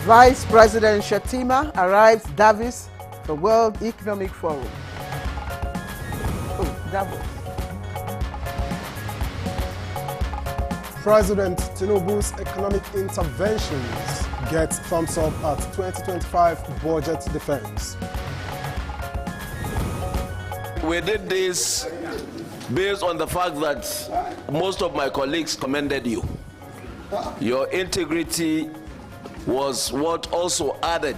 Vice President Shettima arrives Davos for World Economic Forum. Oh, Davos. President Tinubu's economic interventions get thumbs up at 2025 budget defense. We did this based on the fact that most of my colleagues commended you. Your integrity was what also added.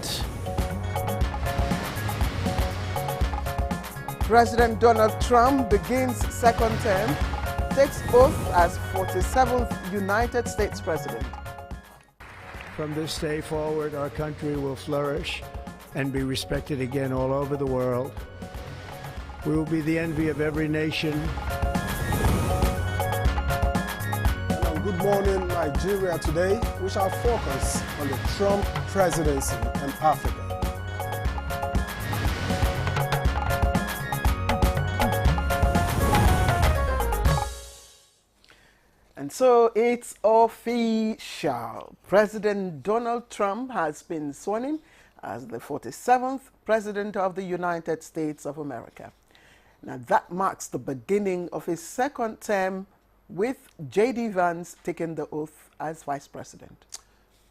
President Donald Trump begins second term, takes oath as 47th United States President. From this day forward, our country will flourish and be respected again all over the world. We will be the envy of every nation. And on Good Morning Nigeria today, we shall focus on the Trump presidency and Africa. And so it's official. President Donald Trump has been sworn in as the 47th President of the United States of America. Now that marks the beginning of his second term, with J.D. Vance taking the oath as Vice President.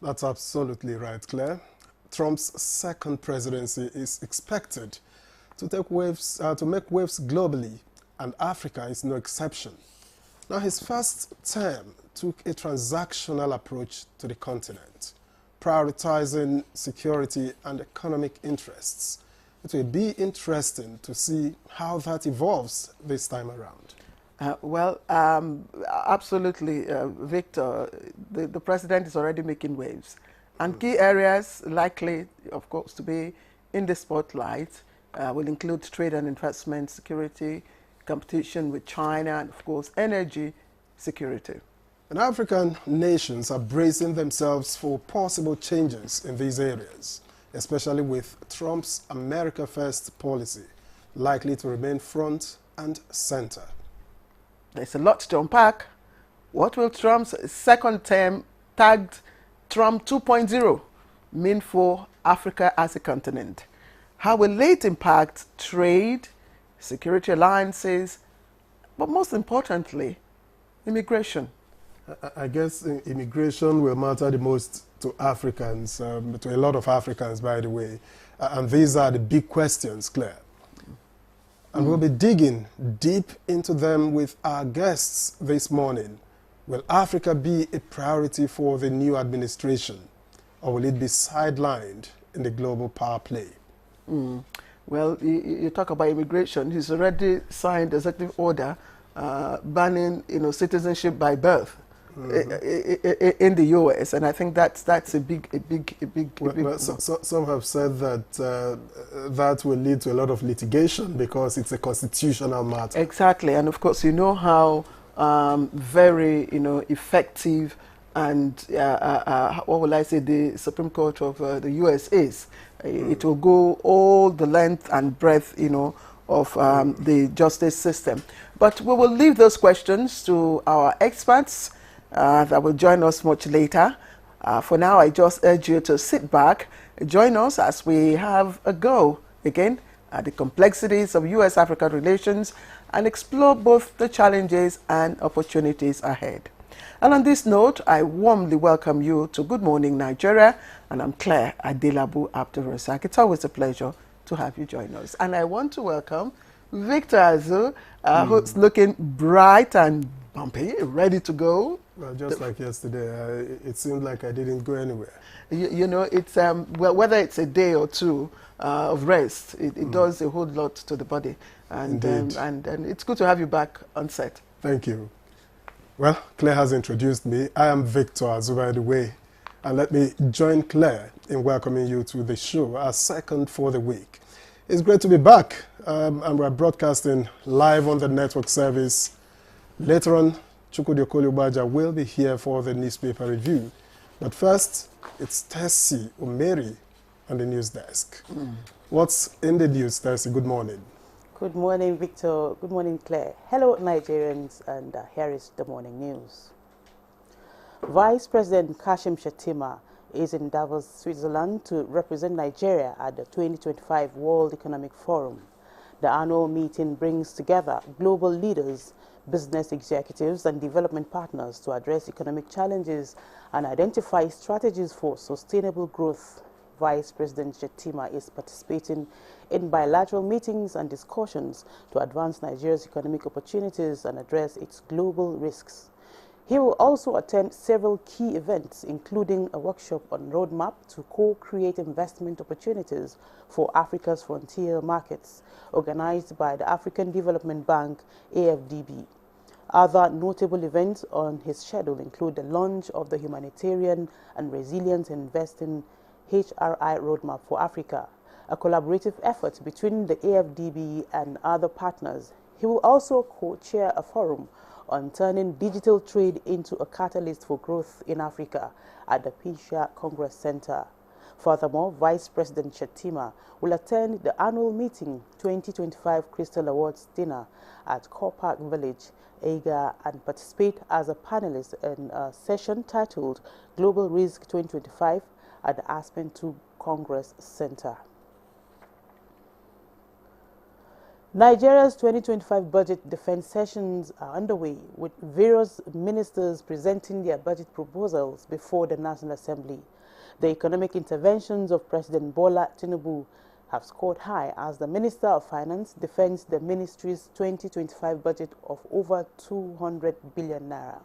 That's absolutely right, Claire. Trump's second presidency is expected to make waves globally, and Africa is no exception. Now, his first term took a transactional approach to the continent, prioritizing security and economic interests. It will be interesting to see how that evolves this time around. Absolutely, Victor. The president is already making waves. And key areas likely, of course, to be in the spotlight will include trade and investment, security, competition with China, and, of course, energy security. And African nations are bracing themselves for possible changes in these areas, especially with Trump's America First policy likely to remain front and center. There's a lot to unpack. What will Trump's second term, tagged Trump 2.0, mean for Africa as a continent? How will it impact trade, security alliances, but most importantly, immigration? I guess immigration will matter the most to Africans, to a lot of Africans, by the way. And these are the big questions, Claire. And we'll be digging deep into them with our guests this morning. Will Africa be a priority for the new administration, or will it be sidelined in the global power play? Well, you talk about immigration. He's already signed executive order banning, citizenship by birth in the U.S., and I think that's a big. Some have said that that will lead to a lot of litigation because it's a constitutional matter. Exactly, and of course, you know how very effective and what will I say, the Supreme Court of the U.S. is. It will go all the length and breadth, of the justice system. But we will leave those questions to our experts that will join us much later. For now, I just urge you to sit back, join us as we have a go again at the complexities of U.S.-Africa relations and explore both the challenges and opportunities ahead. And on this note, I warmly welcome you to Good Morning Nigeria, and I'm Claire Adelabu Abdul-Razak. It's always a pleasure to have you join us. And I want to welcome Victor Azu, who's looking bright and bumpy, ready to go. Well, just like yesterday, it seemed like I didn't go anywhere. It's well, whether it's a day or two of rest, it does a whole lot to the body. And it's good to have you back on set. Thank you. Well, Claire has introduced me. I am Victor Azu, by the way. And let me join Claire in welcoming you to the show, our second for the week. It's great to be back, and we're broadcasting live on the network service. Later on, Chukwudi Okoli will be here for the newspaper review. But first, it's Tessie Omeri on the news desk. What's in the news, Tessie? Good morning. Good morning, Victor. Good morning, Claire. Hello, Nigerians, and here is the morning news. Vice President Kashim Shettima is in Davos, Switzerland to represent Nigeria at the 2025 World Economic Forum. The annual meeting brings together global leaders, business executives and development partners to address economic challenges and identify strategies for sustainable growth. Vice President Shettima is participating in bilateral meetings and discussions to advance Nigeria's economic opportunities and address its global risks. He will also attend several key events, including a workshop on roadmap to co-create investment opportunities for Africa's frontier markets, organized by the African Development Bank, AFDB. Other notable events on his schedule include the launch of the Humanitarian and Resilient Investing HRI Roadmap for Africa, a collaborative effort between the AFDB and other partners. He will also co-chair a forum on turning digital trade into a catalyst for growth in Africa at the Pisha Congress Center. Furthermore, Vice President Shettima will attend the annual meeting 2025 Crystal Awards dinner at Core Park Village, Eiga, and participate as a panelist in a session titled Global Risk 2025 at the Aspen II Congress Center. Nigeria's 2025 budget defense sessions are underway, with various ministers presenting their budget proposals before the National Assembly. The economic interventions of President Bola Tinubu have scored high as the Minister of Finance defends the ministry's 2025 budget of over 200 billion naira.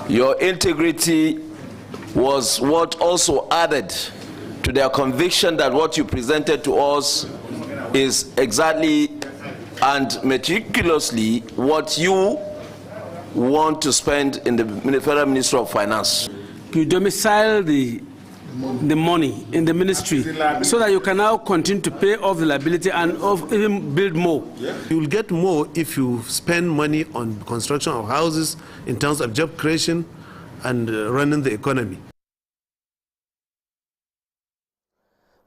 Your integrity was what also added to their conviction that what you presented to us is exactly and meticulously what you want to spend in the Federal Ministry of Finance. You domicile the money in the ministry so that you can now continue to pay off the liability and even build more. You will get more if you spend money on construction of houses in terms of job creation and running the economy.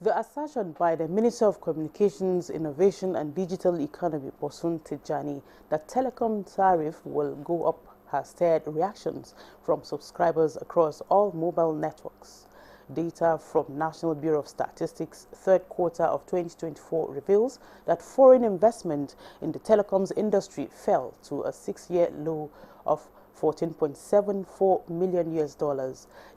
The assertion by the Minister of Communications, Innovation and Digital Economy, Bosun Tijani, that telecom tariff will go up has stirred reactions from subscribers across all mobile networks. Data from National Bureau of Statistics third quarter of 2024 reveals that foreign investment in the telecoms industry fell to a 6-year low of $14.74 million.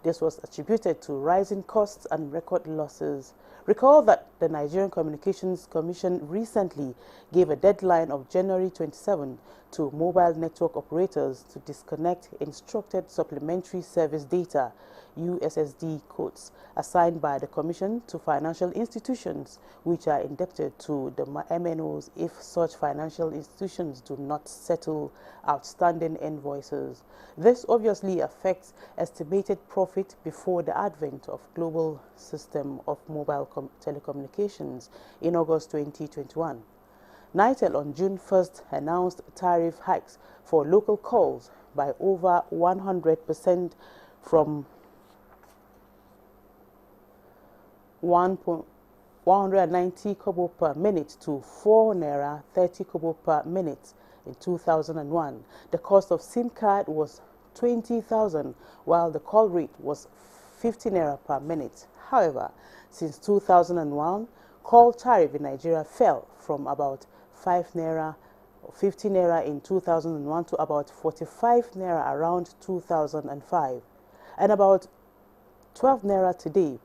This was attributed to rising costs and record losses. Recall that the Nigerian Communications Commission recently gave a deadline of January 27 to mobile network operators to disconnect instructed supplementary service data, USSD codes, assigned by the Commission to financial institutions which are indebted to the MNOs if such financial institutions do not settle outstanding invoices. This obviously affects estimated profit before the advent of global system of mobile telecommunications in August 2021. Nitel on June 1st announced tariff hikes for local calls by over 100% from 190 kobo per minute to 4 naira 30 kobo per minute in 2001. The cost of SIM card was 20,000, while the call rate was 50 naira per minute. However, since 2001, call tariff in Nigeria fell from about 5 naira or 50 naira in 2001 to about 45 naira around 2005, and about 12 naira today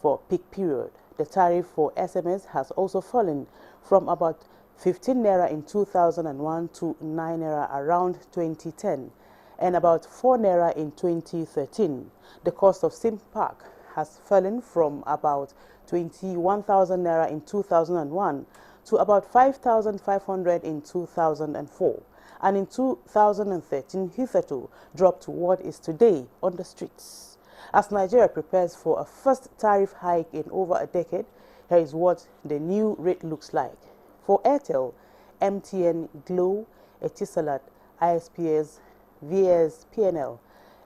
for peak period. The tariff for SMS has also fallen from about 15 naira in 2001 to 9 naira around 2010 and about 4 naira in 2013. The cost of SIM pack has fallen from about 21,000 naira in 2001 to about 5,500 in 2004, and in 2013 hitherto dropped to what is today on the streets. As Nigeria prepares for a first tariff hike in over a decade, here is what the new rate looks like. For Airtel, MTN, Glo, Etisalat, ISPS, VS, PNL,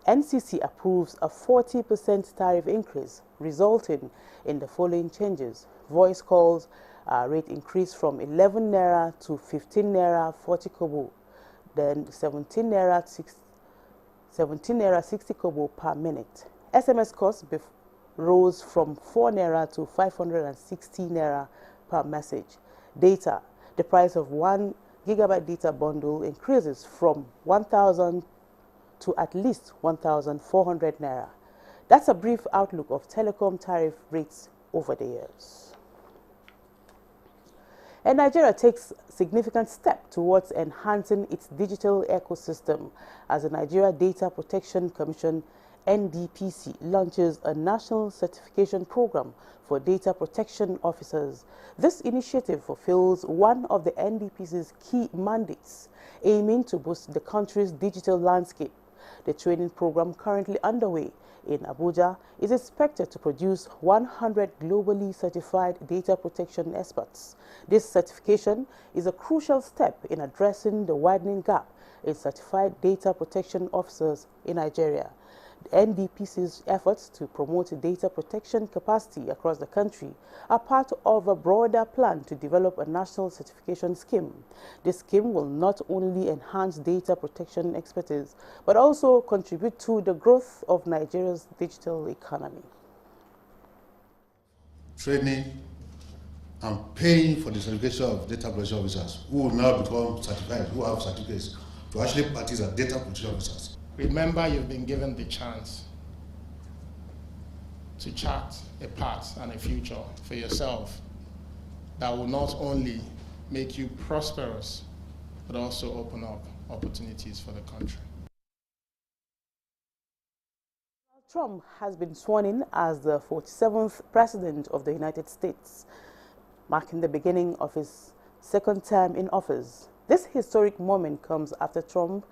NCC approves a 40% tariff increase, resulting in the following changes. Voice calls rate increase from 11 naira to 15 naira 40 kobo. then 17 naira 60 kobo per minute. SMS cost rose from 4 naira to 560 naira per message. Data, the price of 1 gigabyte data bundle increases from 1,000 to at least 1,400 naira. That's a brief outlook of telecom tariff rates over the years. And Nigeria takes significant step towards enhancing its digital ecosystem as the Nigeria Data Protection Commission NDPC launches a national certification program for data protection officers. This initiative fulfills one of the NDPC's key mandates, aiming to boost the country's digital landscape. The training program currently underway in Abuja is expected to produce 100 globally certified data protection experts. This certification is a crucial step in addressing the widening gap in certified data protection officers in Nigeria. The NDPC's efforts to promote data protection capacity across the country are part of a broader plan to develop a national certification scheme. This scheme will not only enhance data protection expertise, but also contribute to the growth of Nigeria's digital economy. Training and paying for the certification of data protection officers who will now become certified, who have certificates to actually practice as data protection officers. Remember, you've been given the chance to chart a path and a future for yourself that will not only make you prosperous, but also open up opportunities for the country. Trump has been sworn in as the 47th President of the United States, marking the beginning of his second term in office. This historic moment comes after Trump,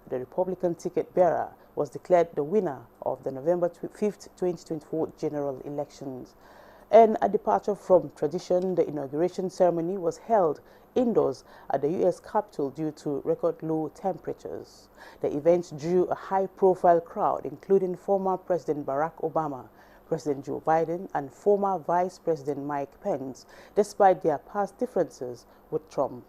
the Republican ticket bearer, was declared the winner of the November 5th, 2024 general elections. And a departure from tradition, the inauguration ceremony was held indoors at the U.S. Capitol due to record low temperatures. The event drew a high-profile crowd, including former President Barack Obama, President Joe Biden, and former Vice President Mike Pence, despite their past differences with Trump.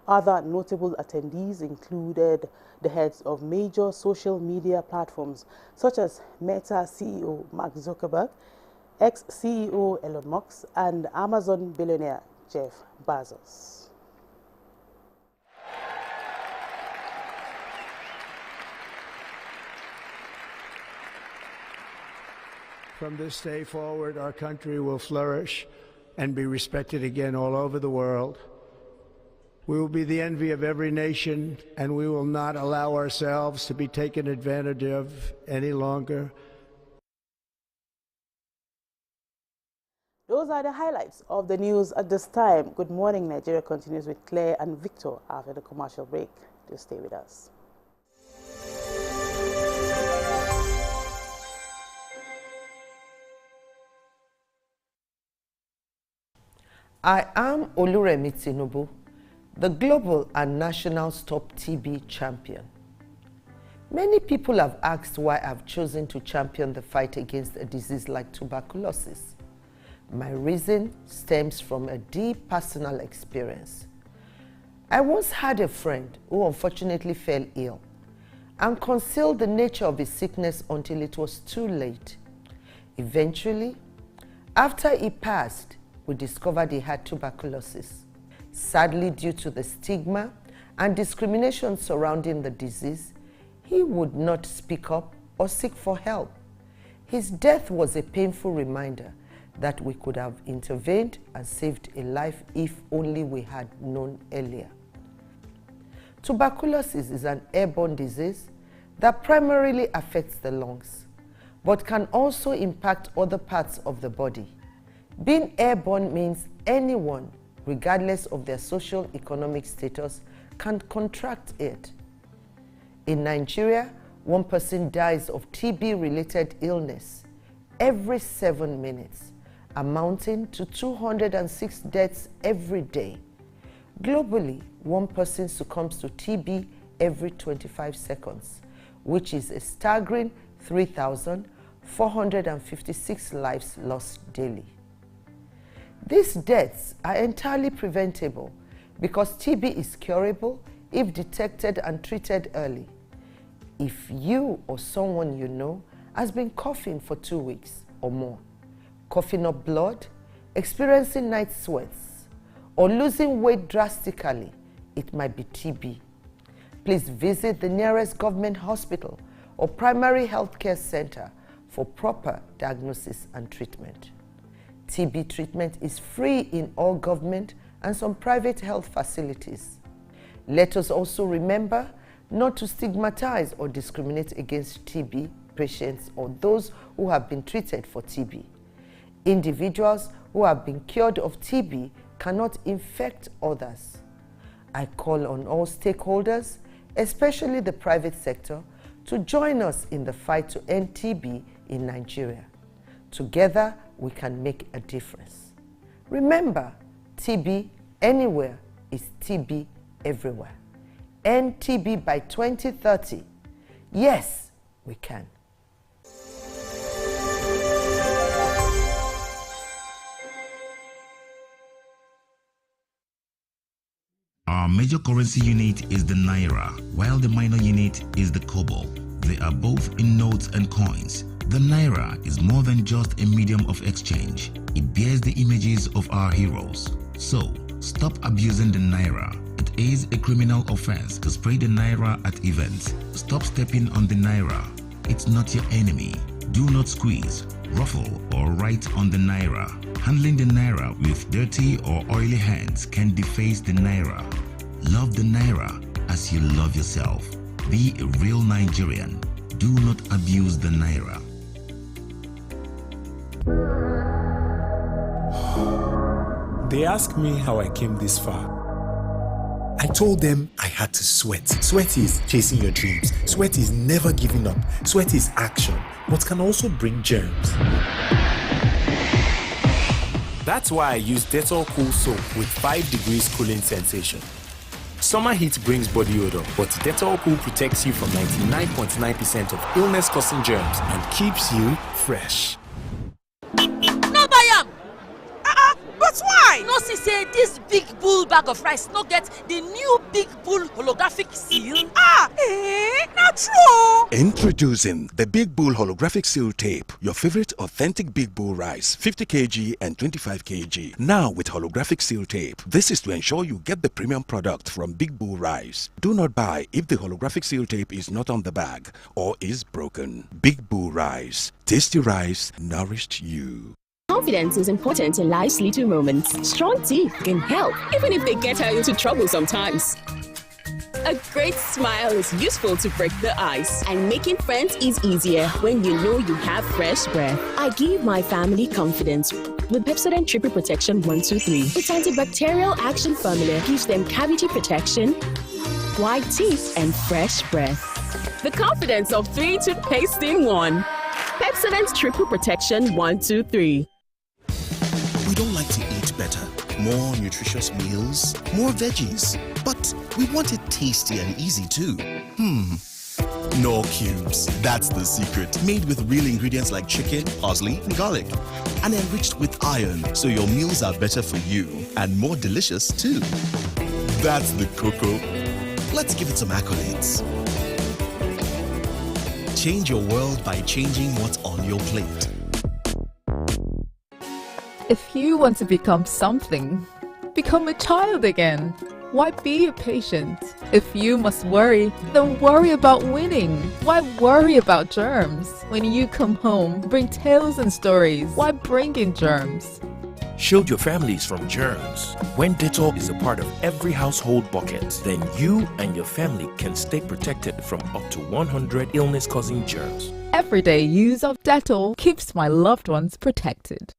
Other notable attendees included the heads of major social media platforms such as Meta CEO Mark Zuckerberg, ex-CEO Elon Musk, and Amazon billionaire Jeff Bezos. From this day forward, our country will flourish and be respected again all over the world. We will be the envy of every nation, and we will not allow ourselves to be taken advantage of any longer. Those are the highlights of the news at this time. Good morning. Nigeria continues with Claire and Victor after the commercial break. Do stay with us. I am Oluremi Tinubu, the global and national Stop TB champion. Many people have asked why I've chosen to champion the fight against a disease like tuberculosis. My reason stems from a deep personal experience. I once had a friend who unfortunately fell ill and concealed the nature of his sickness until it was too late. Eventually, after he passed, we discovered he had tuberculosis. Sadly, due to the stigma and discrimination surrounding the disease, he would not speak up or seek for help. His death was a painful reminder that we could have intervened and saved a life if only we had known earlier. Tuberculosis is an airborne disease that primarily affects the lungs, but can also impact other parts of the body. Being airborne means anyone, regardless of their socio-economic status, can contract it. In Nigeria, 1 person dies of TB-related illness every 7 minutes, amounting to 206 deaths every day. Globally, 1 person succumbs to TB every 25 seconds, which is a staggering 3,456 lives lost daily. These deaths are entirely preventable because TB is curable if detected and treated early. If you or someone you know has been coughing for 2 weeks or more, coughing up blood, experiencing night sweats, or losing weight drastically, it might be TB. Please visit the nearest government hospital or primary healthcare center for proper diagnosis and treatment. TB treatment is free in all government and some private health facilities. Let us also remember not to stigmatize or discriminate against TB patients or those who have been treated for TB. Individuals who have been cured of TB cannot infect others. I call on all stakeholders, especially the private sector, to join us in the fight to end TB in Nigeria. Together, we can make a difference. Remember, TB anywhere is TB everywhere. End TB by 2030. Yes, we can. Our major currency unit is the Naira, while the minor unit is the Kobo. They are both in notes and coins. The Naira is more than just a medium of exchange. It bears the images of our heroes. So, stop abusing the Naira. It is a criminal offense to spray the Naira at events. Stop stepping on the Naira. It's not your enemy. Do not squeeze, ruffle, or write on the Naira. Handling the Naira with dirty or oily hands can deface the Naira. Love the Naira as you love yourself. Be a real Nigerian. Do not abuse the Naira. They asked me how I came this far. I told them I had to sweat. Sweat is chasing your dreams. Sweat is never giving up. Sweat is action, but can also bring germs. That's why I use Dettol Cool Soap with 5 degrees cooling sensation. Summer heat brings body odor, but Dettol Cool protects you from 99.9% of illness-causing germs and keeps you fresh. No buy am! But why? No see say this big bull bag of rice no get the new big bull holographic seal. Not true. Introducing the Big Bull holographic seal tape, your favorite authentic Big Bull rice, 50 kg and 25 kg. Now with holographic seal tape. This is to ensure you get the premium product from Big Bull rice. Do not buy if the holographic seal tape is not on the bag or is broken. Big Bull rice, tasty rice nourished you. Confidence is important in life's little moments. Strong teeth can help, even if they get her into trouble sometimes. A great smile is useful to break the ice, and making friends is easier when you know you have fresh breath. I give my family confidence with Pepsodent Triple Protection 123. Its antibacterial action formula gives them cavity protection, white teeth, and fresh breath. The confidence of 3 toothpaste in 1. Pepsodent Triple Protection 123. We don't like to eat better, more nutritious meals, more veggies, but we want it tasty and easy too. Knorr Cubes, that's the secret. Made with real ingredients like chicken, parsley, and garlic, and enriched with iron, so your meals are better for you and more delicious too. That's the cocoa. Let's give it some accolades. Change your world by changing what's on your plate. If you want to become something, become a child again. Why be a patient? If you must worry, then worry about winning. Why worry about germs? When you come home, bring tales and stories. Why bring in germs? Shield your families from germs. When Dettol is a part of every household bucket, then you and your family can stay protected from up to 100 illness-causing germs. Everyday use of Dettol keeps my loved ones protected.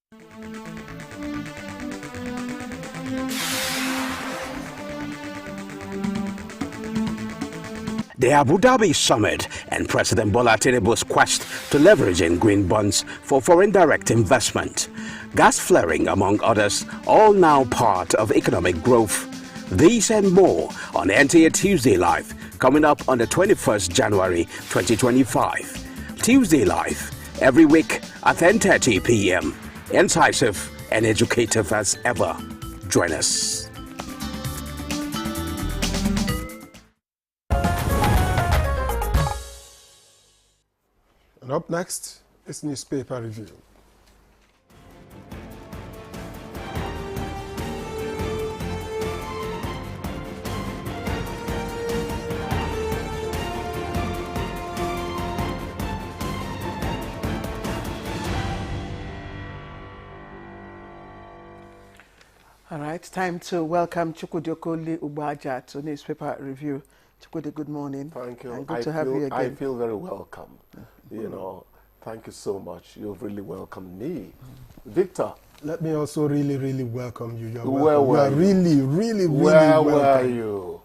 The Abu Dhabi Summit and President Bola Tinubu's quest to leverage in green bonds for foreign direct investment. Gas flaring, among others, all now part of economic growth. These and more on NTA Tuesday Live, coming up on the 21st January 2025. Tuesday Live, every week at 10:30 p.m. Incisive and educative as ever. Join us. And up next is newspaper review. All right, time to welcome Chukwudi Okoli Ugbaja to newspaper review. Chukwudi, good morning. Thank you. And good to have you again. I feel very welcome. You know, thank you so much. You've really welcomed me. Victor. Let me also really welcome you. You're Where welcome. were You are you? really Where welcome. were you?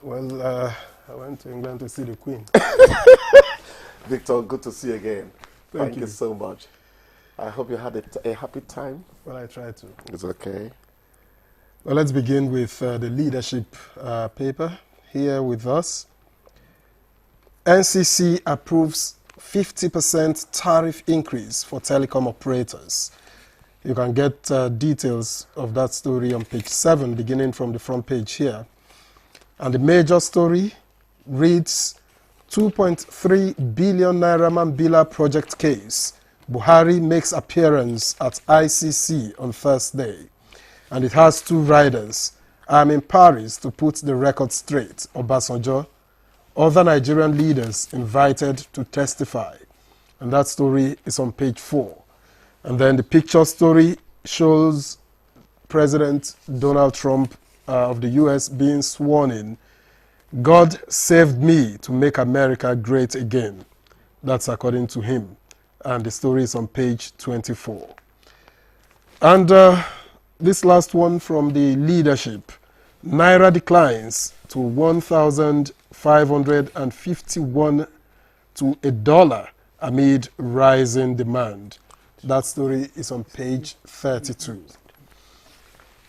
Well, I went to England to see the Queen. Victor, good to see you again. Thank you you so much. I hope you had a happy time. Well, I tried to. It's okay. Well, let's begin with the leadership paper here with us. NCC approves 50% tariff increase for telecom operators. You can get details of that story on page 7, beginning from the front page here. And the major story reads 2.3 billion Naira Mambila project case. Buhari makes appearance at ICC on Thursday. And it has 2 riders. I'm in Paris to put the record straight. Obasanjo. Other Nigerian leaders invited to testify. And that story is on page 4. And then the picture story shows President Donald Trump of the US being sworn in. God saved me to make America great again. That's according to him. And the story is on page 24. And this last one from the leadership. Naira declines to 1,551 to $1 amid rising demand. That story is on page 32.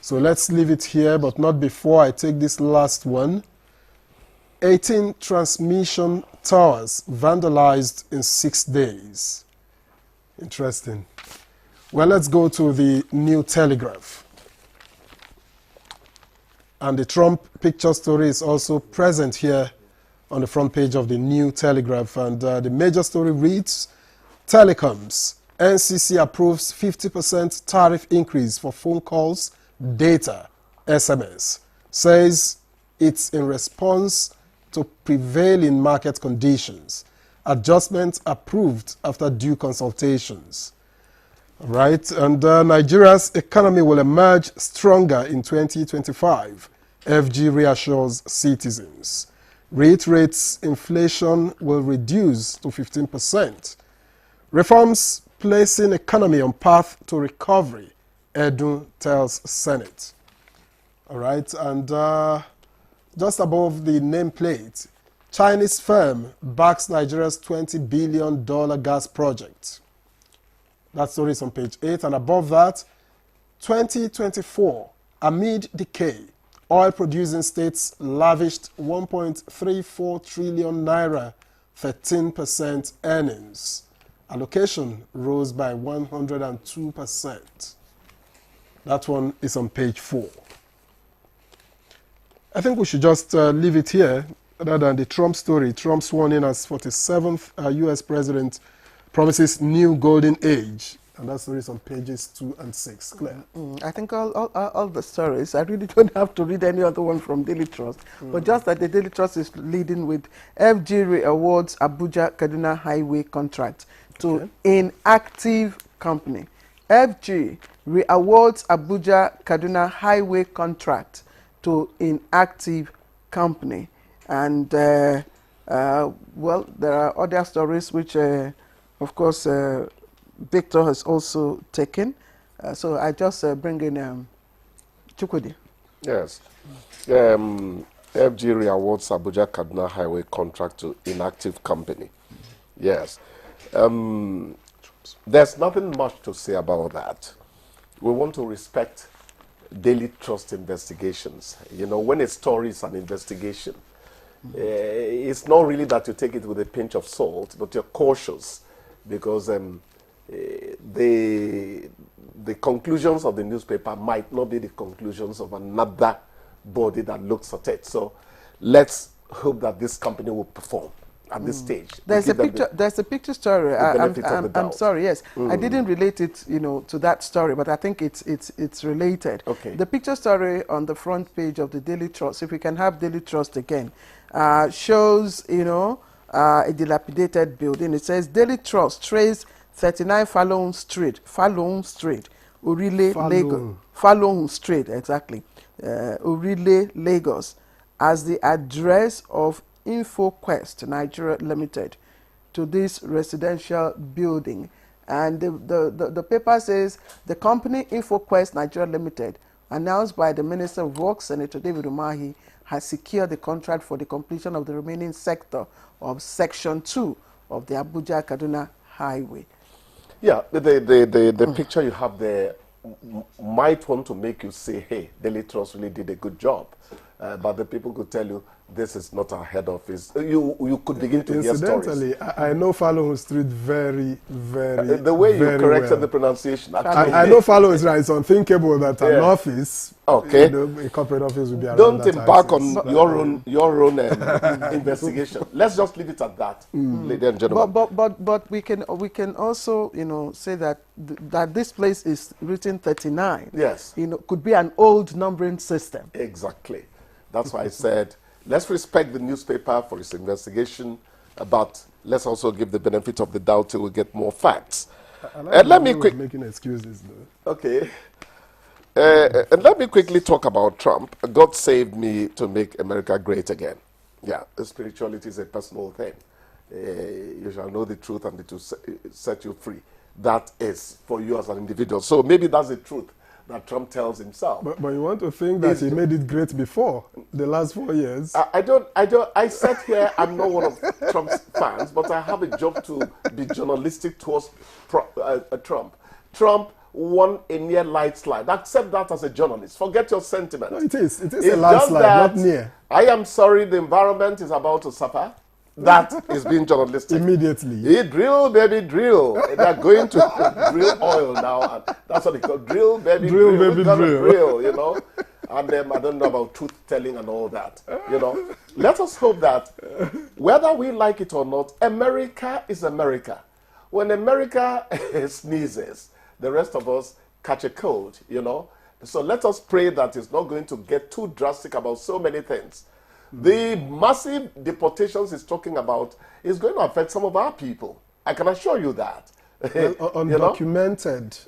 So let's leave it here, but not before I take this last one. 18 transmission towers vandalized in 6 days. Interesting. Well, let's go to the New Telegraph. And the Trump picture story is also present here on the front page of the New Telegraph. And the major story reads, Telecoms, NCC approves 50% tariff increase for phone calls, data, SMS. Says it's in response to prevailing market conditions. Adjustment approved after due consultations. All right, and Nigeria's economy will emerge stronger in 2025, FG reassures citizens. Reiterates inflation will reduce to 15%. Reforms placing economy on path to recovery, Edu tells Senate. All right, and just above the nameplate, Chinese firm backs Nigeria's $20 billion gas project. That story is on page 8. And above that, 2024, amid decay, oil-producing states lavished 1.34 trillion naira, 13% earnings. Allocation rose by 102%. That one is on page 4. I think we should just leave it here, other than the Trump story. Trump sworn in as 47th U.S. president, promises new golden age. And that story is on pages 2 and 6. Claire? I think all the stories, I really don't have to read any other one from Daily Trust, but just that the Daily Trust is leading with FG awards Abuja Kaduna Highway contract to inactive company. FG awards Abuja Kaduna Highway contract to inactive company. And, well, there are other stories which, of course, Victor has also taken. So I just bring in Chukwudi. Yes. FG awards Abuja Kaduna Highway contract to inactive company. Yes. There's nothing much to say about that. We want to respect Daily Trust investigations. You know, when a story is an investigation, it's not really that you take it with a pinch of salt, but you're cautious because the conclusions of the newspaper might not be the conclusions of another body that looks at it. So let's hope that this company will perform. at this stage. There's a picture. There's a picture story. I'm sorry. Yes, I didn't relate it, to that story, but I think it's related. Okay. The picture story on the front page of the Daily Trust, if we can have Daily Trust again, shows a dilapidated building. It says Daily Trust trace 39 Falun Street, Orile, Lagos. Falun Street, exactly. Orile, Lagos, as the address of InfoQuest Nigeria Limited to this residential building. And the paper says the company InfoQuest Nigeria Limited, announced by the Minister of Works, Senator David Umahi, has secured the contract for the completion of the remaining sector of Section 2 of the Abuja-Kaduna Highway. Yeah, the picture you have there might want to make you say, hey, Daily Trust really did a good job. But the people could tell you, this is not our head office. You could begin to hear stories. Incidentally, I know Falun Street very, very the way you corrected well. The pronunciation. Actually, I know Falun is right. It's unthinkable that an office, okay, a corporate office would be around Don't that embark axis. on your own investigation. Let's just leave it at that, ladies and gentlemen. But we can also say that that this place is written 39. Yes. Could be an old numbering system. Exactly. That's why I said, let's respect the newspaper for its investigation, but let's also give the benefit of the doubt till we get more facts. And let me making excuses, though. Okay. And let me quickly talk about Trump. God saved me to make America great again. Yeah, spirituality is a personal thing. You shall know the truth and it will set you free. That is for you as an individual. So maybe that's the truth that Trump tells himself. But you want to think that he made it great before the last 4 years? I said here, I'm not one of Trump's fans, but I have a job to be journalistic towards Trump. Trump won a near landslide. Accept that as a journalist. Forget your sentiment. No, it is a landslide, not near. I am sorry, the environment is about to suffer. That is being journalistic. Immediately. Drill, baby, drill. They're going to drill oil now. And that's what they call drill, baby, drill. Baby, drill. And I don't know about truth telling and all that. Let us hope that whether we like it or not, America is America. When America sneezes, the rest of us catch a cold, So let us pray that it's not going to get too drastic about so many things. The massive deportations he's talking about is going to affect some of our people. I can assure you that. Well, undocumented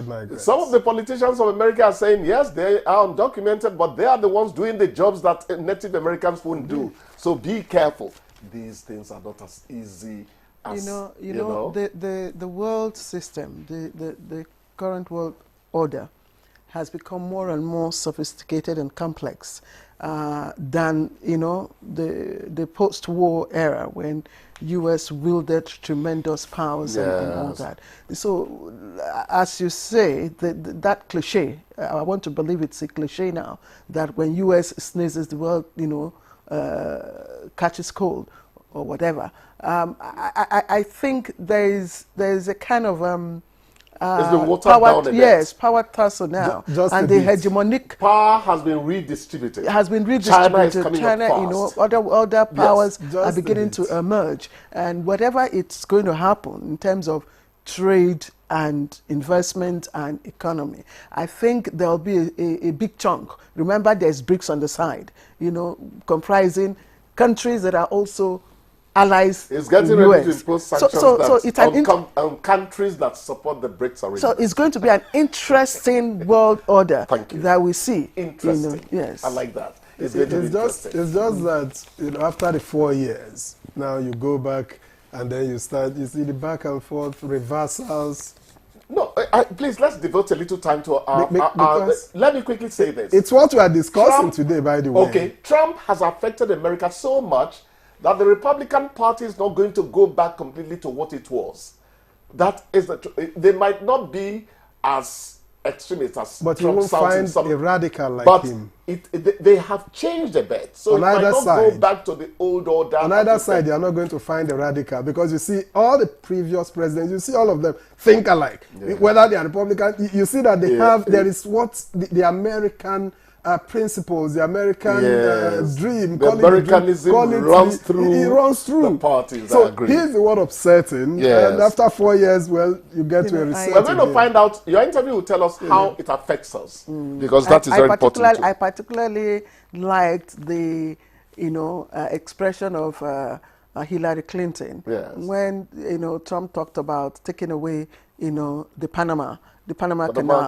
migrants. Some of the politicians of America are saying, yes, they are undocumented, but they are the ones doing the jobs that Native Americans won't do. So be careful. These things are not as easy as, the world system, the current world order has become more and more sophisticated and complex than the post-war era when U.S. wielded tremendous powers and all that. So, as you say, that cliche, I want to believe it's a cliche now, that when U.S. sneezes, the world, catches cold or whatever. I think there's a kind of is the water down a bit? Yes, power tussle now, and the hegemonic power has been redistributed. China is coming up fast. Other powers are beginning to emerge, and whatever it's going to happen in terms of trade and investment and economy, I think there'll be a big chunk. Remember, there's BRICS on the side, comprising countries that are also allies. It's getting ready to impose sanctions on countries that support the BRICS arrangement. So it's going to be an interesting world order that we see. Interesting. Yes. I like that. It's just that after the 4 years, now you go back and then you see the back and forth reversals. No, please, let's devote a little time to let me quickly say this. It's what we are discussing today, by the way. Okay, Trump has affected America so much that the Republican Party is not going to go back completely to what it was. That is they might not be as extremist as but Trump you won't sounds find a radical like him. But they have changed a bit. So on it might either not side, go back to the old order. On either side, you are not going to find a radical because you see all the previous presidents, you see all of them think alike. Yeah. Whether they are Republican, you see that they have, there is what the American principles, the American dream. The Americanism runs through the parties. So I agree. he's the one upsetting. Yes. And after 4 years, well, you get to a reset. We're going to find out. Your interview will tell us how it affects us, because that is very important. I particularly liked the, expression of Hillary Clinton when Trump talked about taking away, the Panama Canal.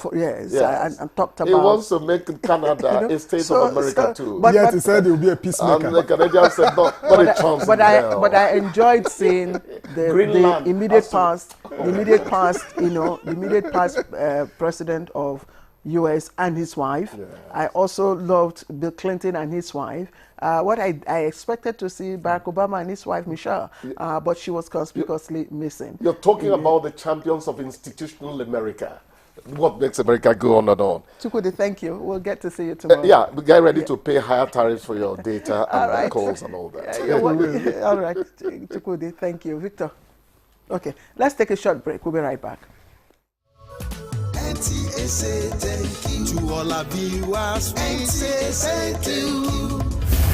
And talked about. He wants to make Canada a state of America too. But he said he will be a peacemaker. And the Canadians said, not a chance. But I enjoyed seeing the immediate past, president of U.S. and his wife. Yeah. I also loved Bill Clinton and his wife. What I expected to see Barack Obama and his wife Michelle, but she was conspicuously missing. You're talking about the champions of institutional America. What makes America go on and on? Chukwudi, thank you. We'll get to see you tomorrow. Get ready to pay higher tariffs for your data and calls and all that. All right, Chukwudi, thank you. Victor. Okay, let's take a short break. We'll be right back. NTA say thank you to all our viewers. NTA say thank you.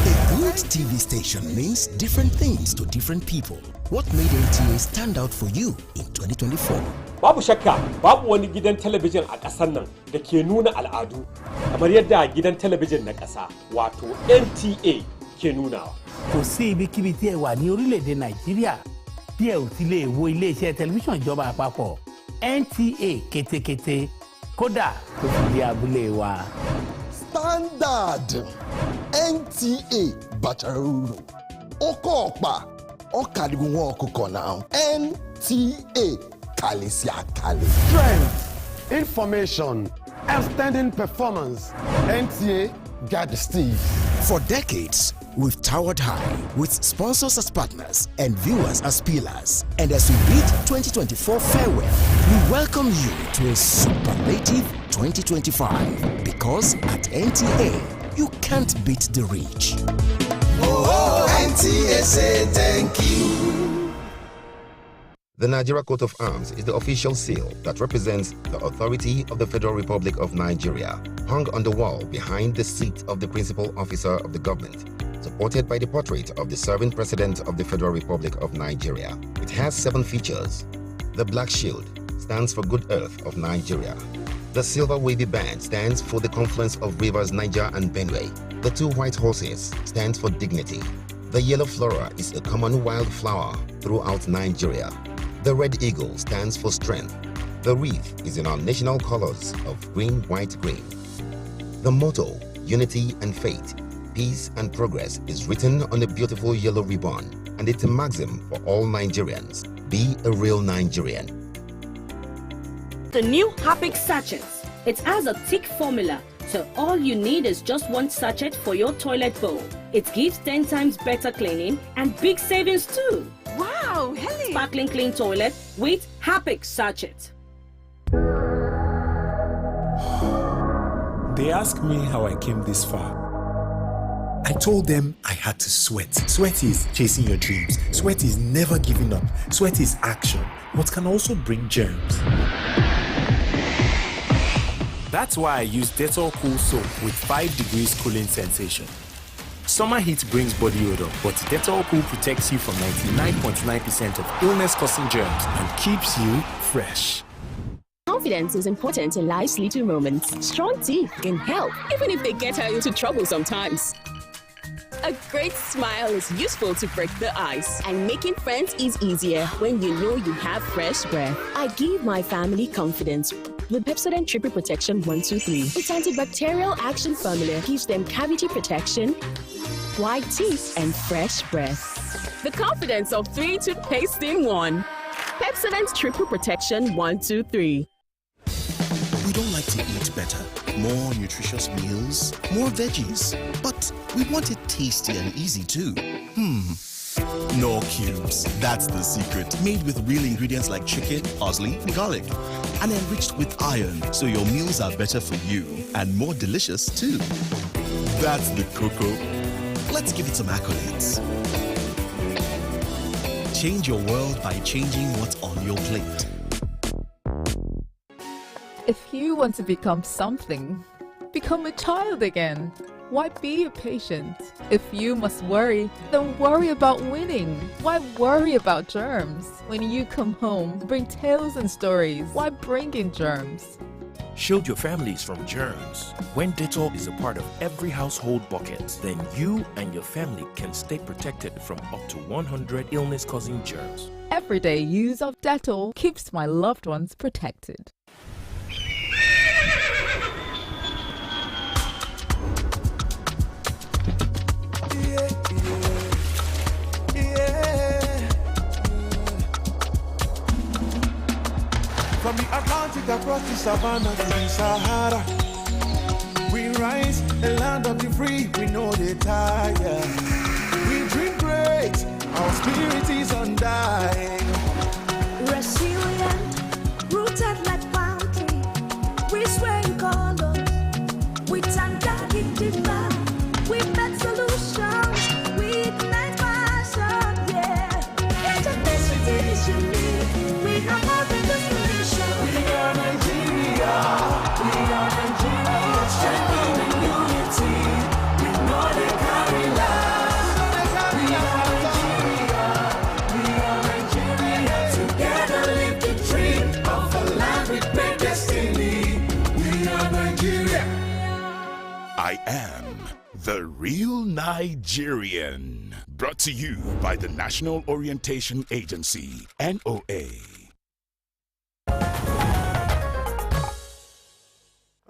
A good TV station means different things to different people. What made NTA stand out for you in 2024? Babu shakka, babu wani gidan talabijin a ƙasar nan da ke nuna al'adu kamar yadda gidan talabijin na ƙasa wato NTA ke nunawa. Kò sí ibikíbi tí ẹ wà ní orílẹ̀-èdè Nàìjíríà tí ẹ ò ti lè wo ilé-iṣẹ́ tẹlifíṣàn ìjọba àpapọ̀ NTA kétékété kódà tó fi di abúlé wa. Standard NTA Bacharuru Oko Okpa Okadigunwo Okuko now NTA Kalisia Kali. Strength, information, outstanding performance. NTA got the Steve. For decades, we've towered high with sponsors as partners and viewers as pillars. And as we bid 2024 farewell, we welcome you to a superlative 2025. Because at NTA, you can't beat the reach. NTA say thank you. The Nigeria Coat of Arms is the official seal that represents the authority of the Federal Republic of Nigeria, hung on the wall behind the seat of the principal officer of the government, supported by the portrait of the serving president of the Federal Republic of Nigeria. It has 7 features. The black shield stands for Good Earth of Nigeria. The silver wavy band stands for the confluence of rivers Niger and Benue. The 2 white horses stands for dignity. The yellow flora is a common wildflower throughout Nigeria. The red eagle stands for strength. The wreath is in our national colors of green, white, green. The motto, unity and faith, peace and progress, is written on a beautiful yellow ribbon, and it's a maxim for all Nigerians. Be a real Nigerian. The new Hapix sachets. It has a thick formula, so all you need is just 1 sachet for your toilet bowl. It gives 10 times better cleaning and big savings too. Wow, Helen! Sparkling clean toilet with Hapix sachet. They ask me how I came this far. I told them I had to sweat. Sweat is chasing your dreams. Sweat is never giving up. Sweat is action, but can also bring germs. That's why I use Dettol Cool Soap with 5 degrees cooling sensation. Summer heat brings body odor, but Dettol Cool protects you from 99.9% of illness-causing germs and keeps you fresh. Confidence is important in life's little moments. Strong teeth can help, even if they get you into trouble sometimes. A great smile is useful to break the ice, and making friends is easier when you know you have fresh breath. I give my family confidence with Pepsodent Triple Protection 123. Its antibacterial action formula gives them cavity protection, white teeth, and fresh breath. The confidence of 3 toothpaste in 1. Pepsodent Triple Protection 123. We don't like to eat better, more nutritious meals, more veggies, but we want it tasty and easy too. Knorr Cubes, that's the secret. Made with real ingredients like chicken, parsley, and garlic, and enriched with iron, so your meals are better for you and more delicious too. That's the cocoa. Let's give it some accolades. Change your world by changing what's on your plate. If you want to become something, become a child again. Why be a patient? If you must worry, then worry about winning. Why worry about germs? When you come home, bring tales and stories. Why bring in germs? Shield your families from germs. When Dettol is a part of every household bucket, then you and your family can stay protected from up to 100 illness-causing germs. Everyday use of Dettol keeps my loved ones protected. From the Atlantic across the savannah to the Sahara, we rise, the land of the free, we know they tire. We dream great, our spirit is undying. Resilient, rooted like palm tree, we swear in color, we stand in demand, we make solutions, we ignite passion, yeah. Diversity is unique, we are more than just we are Nigeria, strengthening unity, we know they carry love. We are Nigeria, together live the dream of a land with great destiny. We are Nigeria. I am the real Nigerian. Brought to you by the National Orientation Agency, NOA.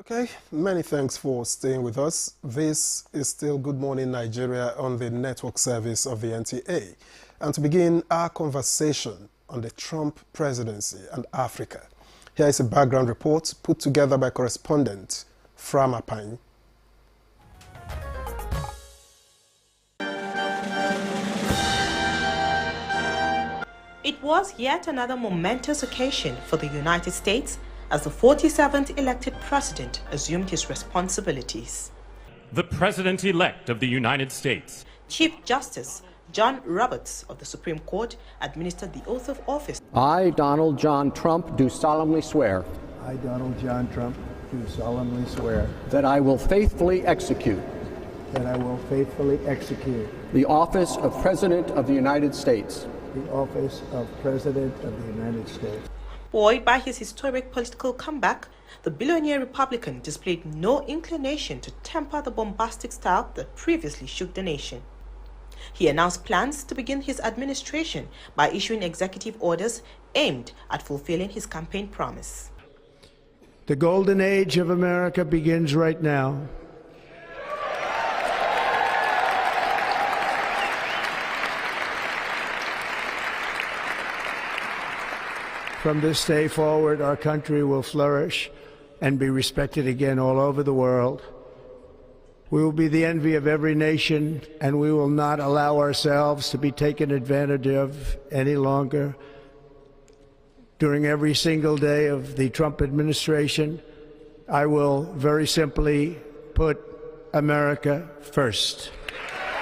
Okay, many thanks for staying with us. This is still Good Morning Nigeria on the network service of the NTA. And to begin our conversation on the Trump presidency and Africa, here is a background report put together by correspondent Frama Pine. It was yet another momentous occasion for the United States as the 47th elected president assumed his responsibilities. The President-elect of the United States, Chief Justice John Roberts of the Supreme Court administered the oath of office. I, Donald John Trump, do solemnly swear. I, Donald John Trump, do solemnly swear. That I will faithfully execute. That I will faithfully execute. The office of President of the United States. The office of President of the United States. Buoyed by his historic political comeback, the billionaire Republican displayed no inclination to temper the bombastic style that previously shook the nation. He announced plans to begin his administration by issuing executive orders aimed at fulfilling his campaign promise. The golden age of America begins right now. From this day forward, our country will flourish and be respected again all over the world. We will be the envy of every nation, and we will not allow ourselves to be taken advantage of any longer. During every single day of the Trump administration, I will very simply put America first.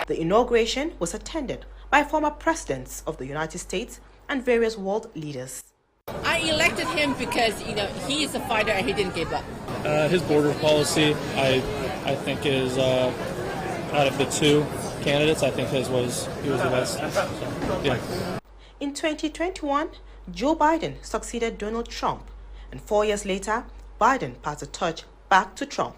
The inauguration was attended by former presidents of the United States and various world leaders. I elected him because, he is a fighter and he didn't give up. His border policy, I think, is out of the two candidates, I think he was the best. So, yeah. In 2021, Joe Biden succeeded Donald Trump, and 4 years later, Biden passed the torch back to Trump.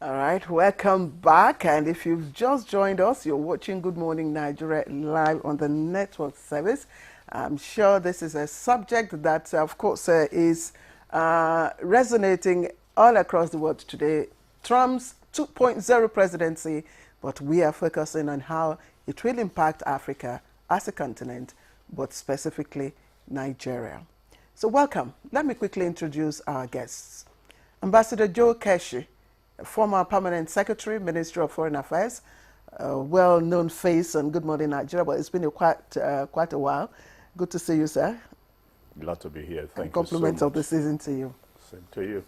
All right, welcome back. And if you've just joined us, you're watching Good Morning Nigeria live on the network service. I'm sure this is a subject that, of course, is resonating all across the world today. Trump's 2.0 presidency, but we are focusing on how it will impact Africa as a continent, but specifically Nigeria. So welcome. Let me quickly introduce our guests. Ambassador Joe Keshi, former Permanent Secretary, Ministry of Foreign Affairs, a well-known face on Good Morning Nigeria, but it's been quite a while. Good to see you, sir. Glad to be here. Thank you Compliments so of the season to you. Same to you.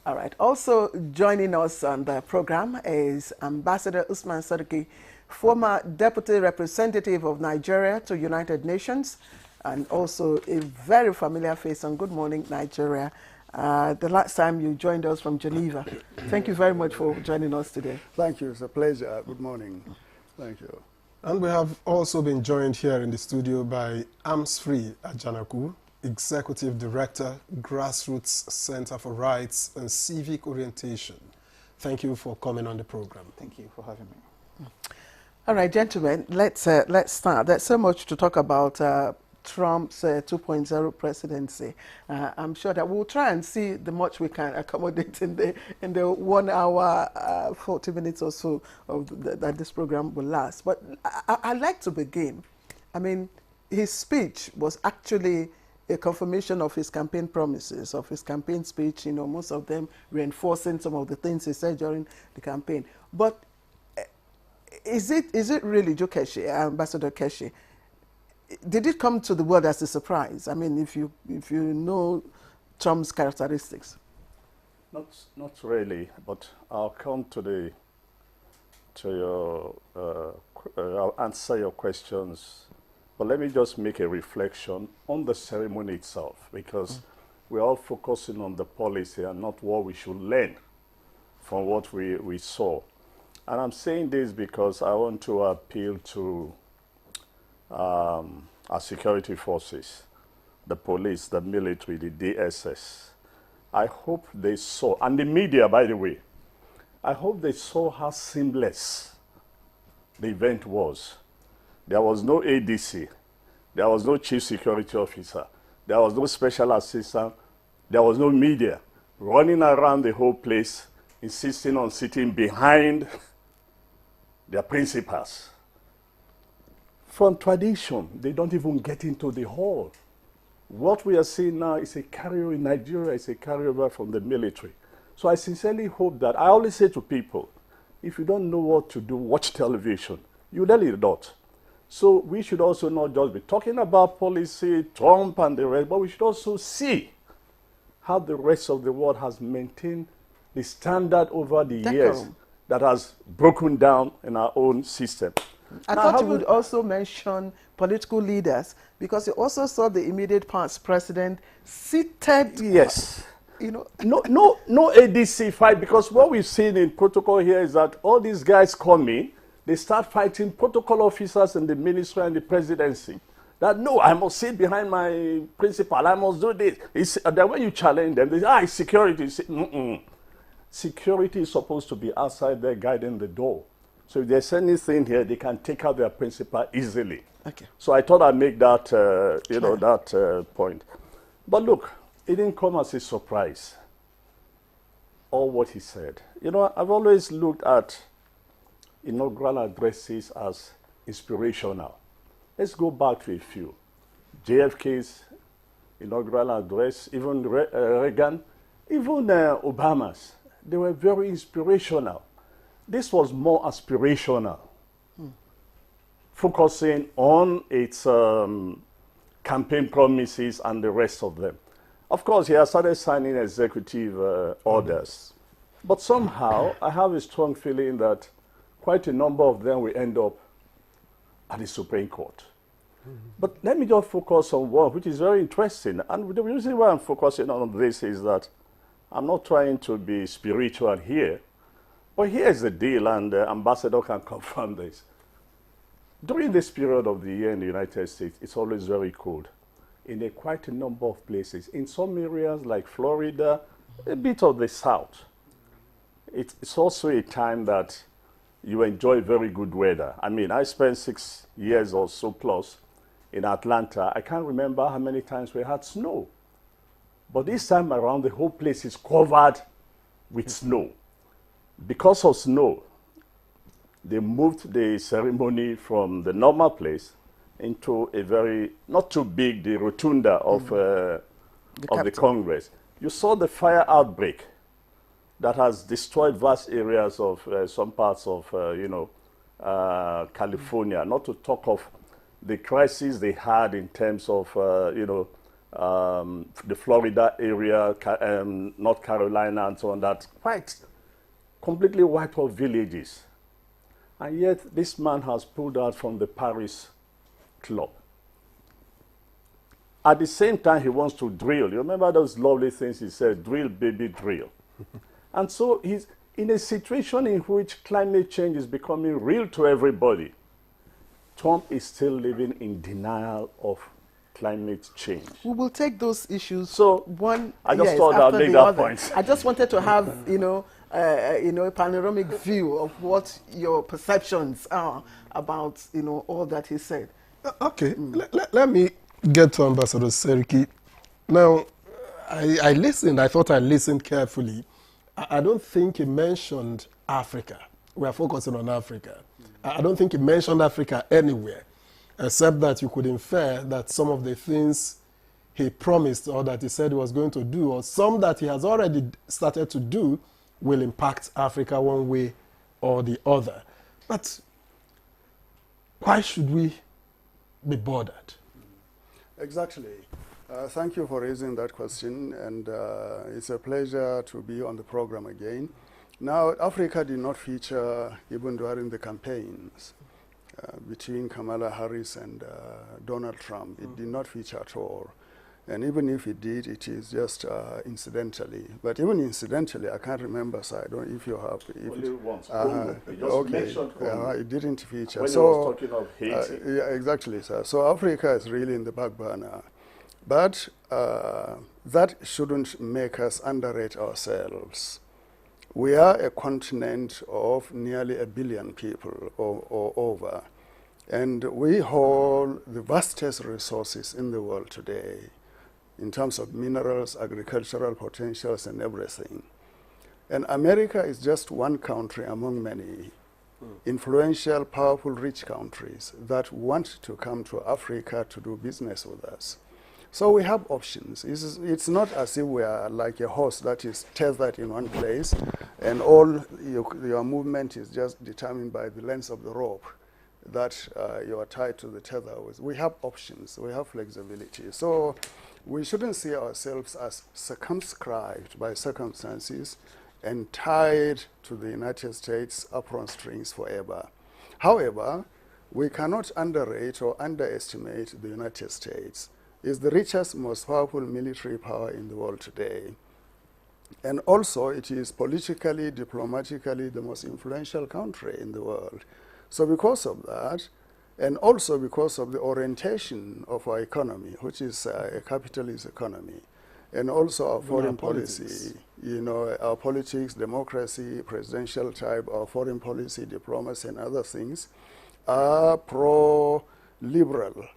All right. Also joining us on the program is Ambassador Usman Sadiki, former deputy representative of Nigeria to United Nations, and also a very familiar face on Good Morning Nigeria. The last time you joined us from Geneva. Thank you very much for joining us today. Thank you. It's a pleasure. Good morning. Thank you. And we have also been joined here in the studio by Arms Free Ajanaku, Executive Director, Grassroots Center for Rights and Civic Orientation. Thank you for coming on the program. Thank you for having me. All right, gentlemen, let's start. There's so much to talk about Trump's 2.0 presidency. I'm sure that we'll try and see the much we can accommodate in the 1 hour, 40 minutes or so that this program will last. But I'd like to begin. I mean, his speech was actually a confirmation of his campaign promises, of his campaign speech, most of them reinforcing some of the things he said during the campaign. But is it really, Joe Keshi, Ambassador Keshi, did it come to the world as a surprise? I mean, if you know Trump's characteristics. Not really, but I'll come to your I'll answer your questions. But let me just make a reflection on the ceremony itself, because we're all focusing on the policy and not what we should learn from what we saw. And I'm saying this because I want to appeal to our security forces, the police, the military, the DSS. I hope they saw, and the media, by the way, I hope they saw how seamless the event was. There was no ADC. There was no chief security officer. There was no special assistant. There was no media running around the whole place, insisting on sitting behind their principals. From tradition, they don't even get into the hall. What we are seeing now is a carryover in Nigeria, is a carryover from the military. So I sincerely hope that, I always say to people, if you don't know what to do, watch television. You really don't. So we should also not just be talking about policy, Trump and the rest, but we should also see how the rest of the world has maintained the standard over the years that has broken down in our own system. I thought you would also mention political leaders, because you also saw the immediate past president seated. Yes. No ADC fight, because what we've seen in protocol here is that all these guys come in, they start fighting protocol officers in the ministry and the presidency. That, no, I must sit behind my principal, I must do this. Then when you challenge them, they say, it's security. Security is supposed to be outside there guiding the door. So if there's anything here, they can take out their principal easily. Okay. So I thought I'd make that, that point. But look, it didn't come as a surprise, all what he said. I've always looked at inaugural addresses as inspirational. Let's go back to a few. JFK's inaugural address, even Reagan, even Obama's, they were very inspirational. This was more aspirational, focusing on its campaign promises and the rest of them. Of course, he has started signing executive orders, but somehow I have a strong feeling that quite a number of them will end up at the Supreme Court. But let me just focus on one, which is very interesting. And the reason why I'm focusing on this is that I'm not trying to be spiritual here, but here's the deal, and the ambassador can confirm this. During this period of the year in the United States, it's always very cold in quite a number of places. In some areas like Florida, a bit of the South, it's also a time that you enjoy very good weather. I mean, I spent 6 years or so plus in Atlanta. I can't remember how many times we had snow. But this time around, the whole place is covered with snow. Because of snow, they moved the ceremony from the normal place into a very, not too big, the rotunda of the Congress. You saw the fire outbreak that has destroyed vast areas of some parts of, California, not to talk of the crisis they had in terms of, the Florida area, North Carolina, and so on, that quite completely wiped out villages. And yet this man has pulled out from the Paris Club. At the same time, he wants to drill. You remember those lovely things he said, drill, baby, drill. And so he's in a situation in which climate change is becoming real to everybody. Trump is still living in denial of climate change. We will take those issues. So one. I just thought I'd make that point. I just wanted to have, a panoramic view of what your perceptions are about, all that he said. Okay, let me get to Ambassador Seriki. Now, I listened. I thought I listened carefully. I don't think he mentioned Africa. We are focusing on Africa. I don't think he mentioned Africa anywhere, except that you could infer that some of the things he promised or that he said he was going to do, or some that he has already started to do, will impact Africa one way or the other. But why should we be bothered? Exactly. Thank you for raising that question, and it's a pleasure to be on the program again. Now, Africa did not feature even during the campaigns between Kamala Harris and Donald Trump. It did not feature at all. And even if it did, it is just incidentally. But even incidentally, I can't remember, so I don't know if you have. Only once. Okay. It didn't feature. When he was talking of Haiti. Yeah, exactly, sir. So Africa is really in the back burner. But that shouldn't make us underrate ourselves. We are a continent of nearly 1 billion people or over. And we hold the vastest resources in the world today in terms of minerals, agricultural potentials, and everything. And America is just one country among many influential, powerful, rich countries that want to come to Africa to do business with us. So we have options. It's not as if we are like a horse that is tethered in one place and all your movement is just determined by the length of the rope that you are tied to the tether with. We have options. We have flexibility. So we shouldn't see ourselves as circumscribed by circumstances and tied to the United States upon strings forever. However, we cannot underrate or underestimate the United States. It's the richest, most powerful military power in the world today. And also, it is politically, diplomatically, the most influential country in the world. So because of that, and also because of the orientation of our economy, which is a capitalist economy, and also our foreign policy, our politics, democracy, presidential type, our foreign policy, diplomacy, and other things are pro-liberal,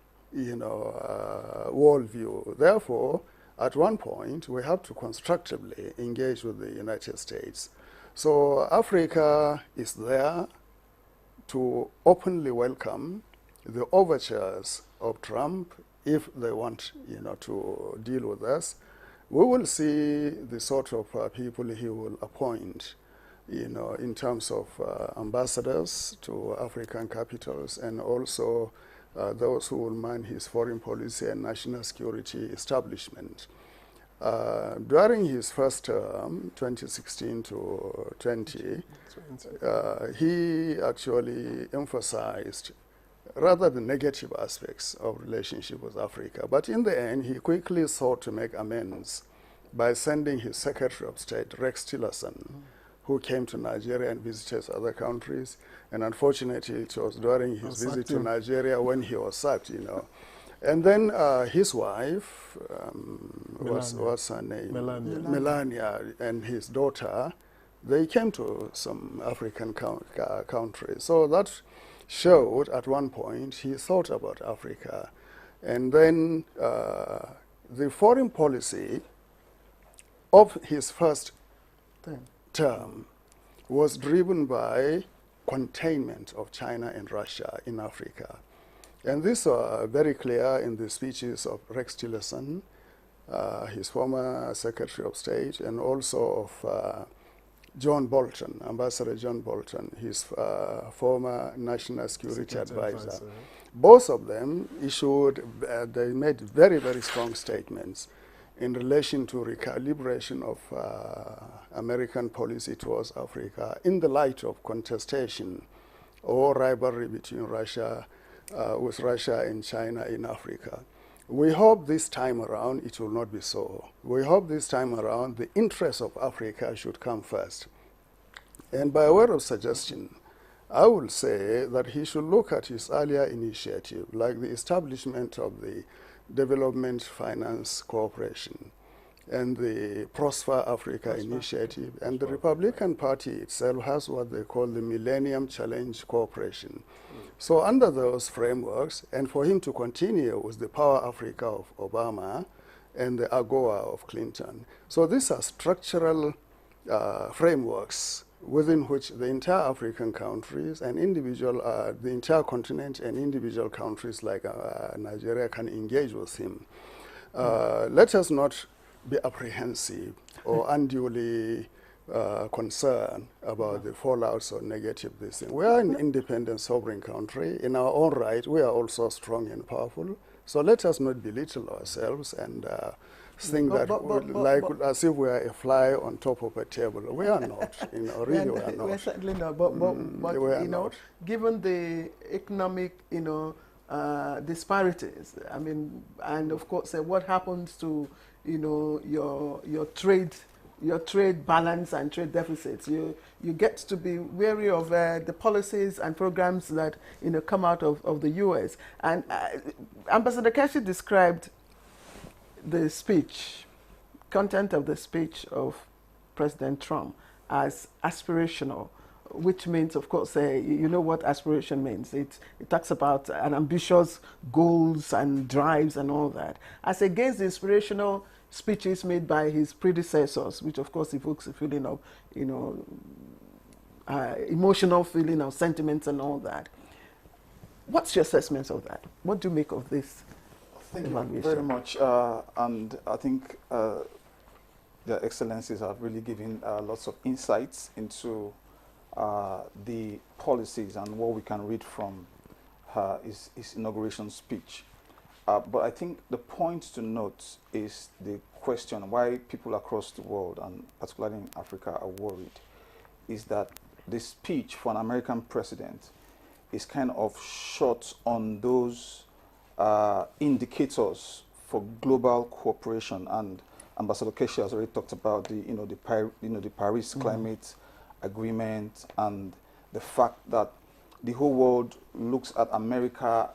worldview. Therefore, at one point, we have to constructively engage with the United States. So Africa is there to openly welcome the overtures of Trump if they want, to deal with us. We will see the sort of people he will appoint, in terms of ambassadors to African capitals, and also those who will man his foreign policy and national security establishment. During his first term, 2016 to 20, he actually emphasized rather the negative aspects of relationship with Africa. But in the end, he quickly sought to make amends by sending his Secretary of State, Rex Tillerson, who came to Nigeria and visited other countries. And unfortunately, it was during his visit to Nigeria when he was sacked, And then his wife, what's her name? Melania, and his daughter, they came to some African countries. So that showed at one point he thought about Africa. And then the foreign policy of his first term was driven by containment of China and Russia in Africa. And this is very clear in the speeches of Rex Tillerson, his former Secretary of State, and also of John Bolton, Ambassador John Bolton, his former National Security Advisor. Both of them issued, they made very, very strong statements in relation to recalibration of American policy towards Africa in the light of contestation or rivalry between Russia, with Russia and China in Africa. We hope this time around it will not be so. We hope this time around the interests of Africa should come first. And by way of suggestion, I will say that he should look at his earlier initiative, like the establishment of the Development Finance Corporation and the Prosper Africa Initiative, and the Republican Party itself has what they call the Millennium Challenge Corporation. So under those frameworks, and for him to continue with the Power Africa of Obama and the AGOA of Clinton. So these are structural frameworks within which the entire African countries and the entire continent and individual countries like Nigeria can engage with him. Let us not be apprehensive or unduly concerned about the fallouts or negative this thing. We are an independent sovereign country. In our own right, we are also strong and powerful. So let us not belittle ourselves and think as if we are a fly on top of a table. We are not. Really, we are not. We're certainly not. But given the economic, disparities, I mean, and of course, what happens to, your trade balance and trade deficits, you get to be wary of the policies and programs that come out of the U.S. And Ambassador Keshi described the content of the speech of President Trump as aspirational, which means, of course, you know what aspiration means. It talks about an ambitious goals and drives and all that, as against the inspirational speeches made by his predecessors, which of course evokes a feeling of, emotional feeling of sentiments and all that. What's your assessment of that? What do you make of this? Thank you very much. And I think Their Excellencies have really given lots of insights into the policies and what we can read from his inauguration speech. But I think the point to note is the question why people across the world, and particularly in Africa, are worried, is that the speech for an American president is kind of short on those indicators for global cooperation. And Ambassador Keshi has already talked about the Paris Climate Agreement and the fact that the whole world looks at America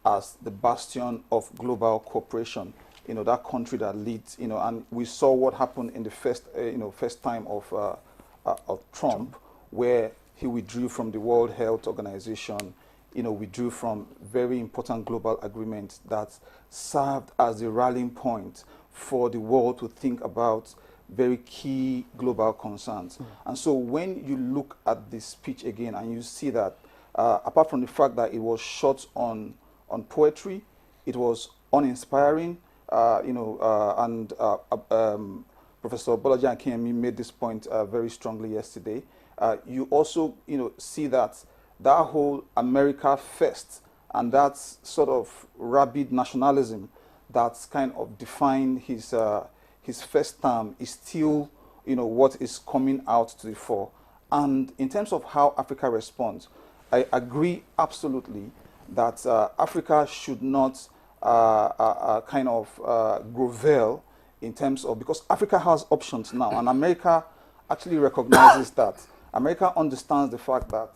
as the bastion of global cooperation, that country that leads, and we saw what happened in the first time of Trump, where he withdrew from the World Health Organization, withdrew from very important global agreements that served as the rallying point for the world to think about very key global concerns. And so when you look at this speech again and you see that, apart from the fact that it was short on poetry, it was uninspiring, and Professor Bolaji Akinyemi made this point very strongly yesterday. You also, see that whole America first and that sort of rabid nationalism that's kind of defined his first term is still, what is coming out to the fore. And in terms of how Africa responds, I agree absolutely that Africa should not grovel in terms of, because Africa has options now, and America actually recognizes that. America understands the fact that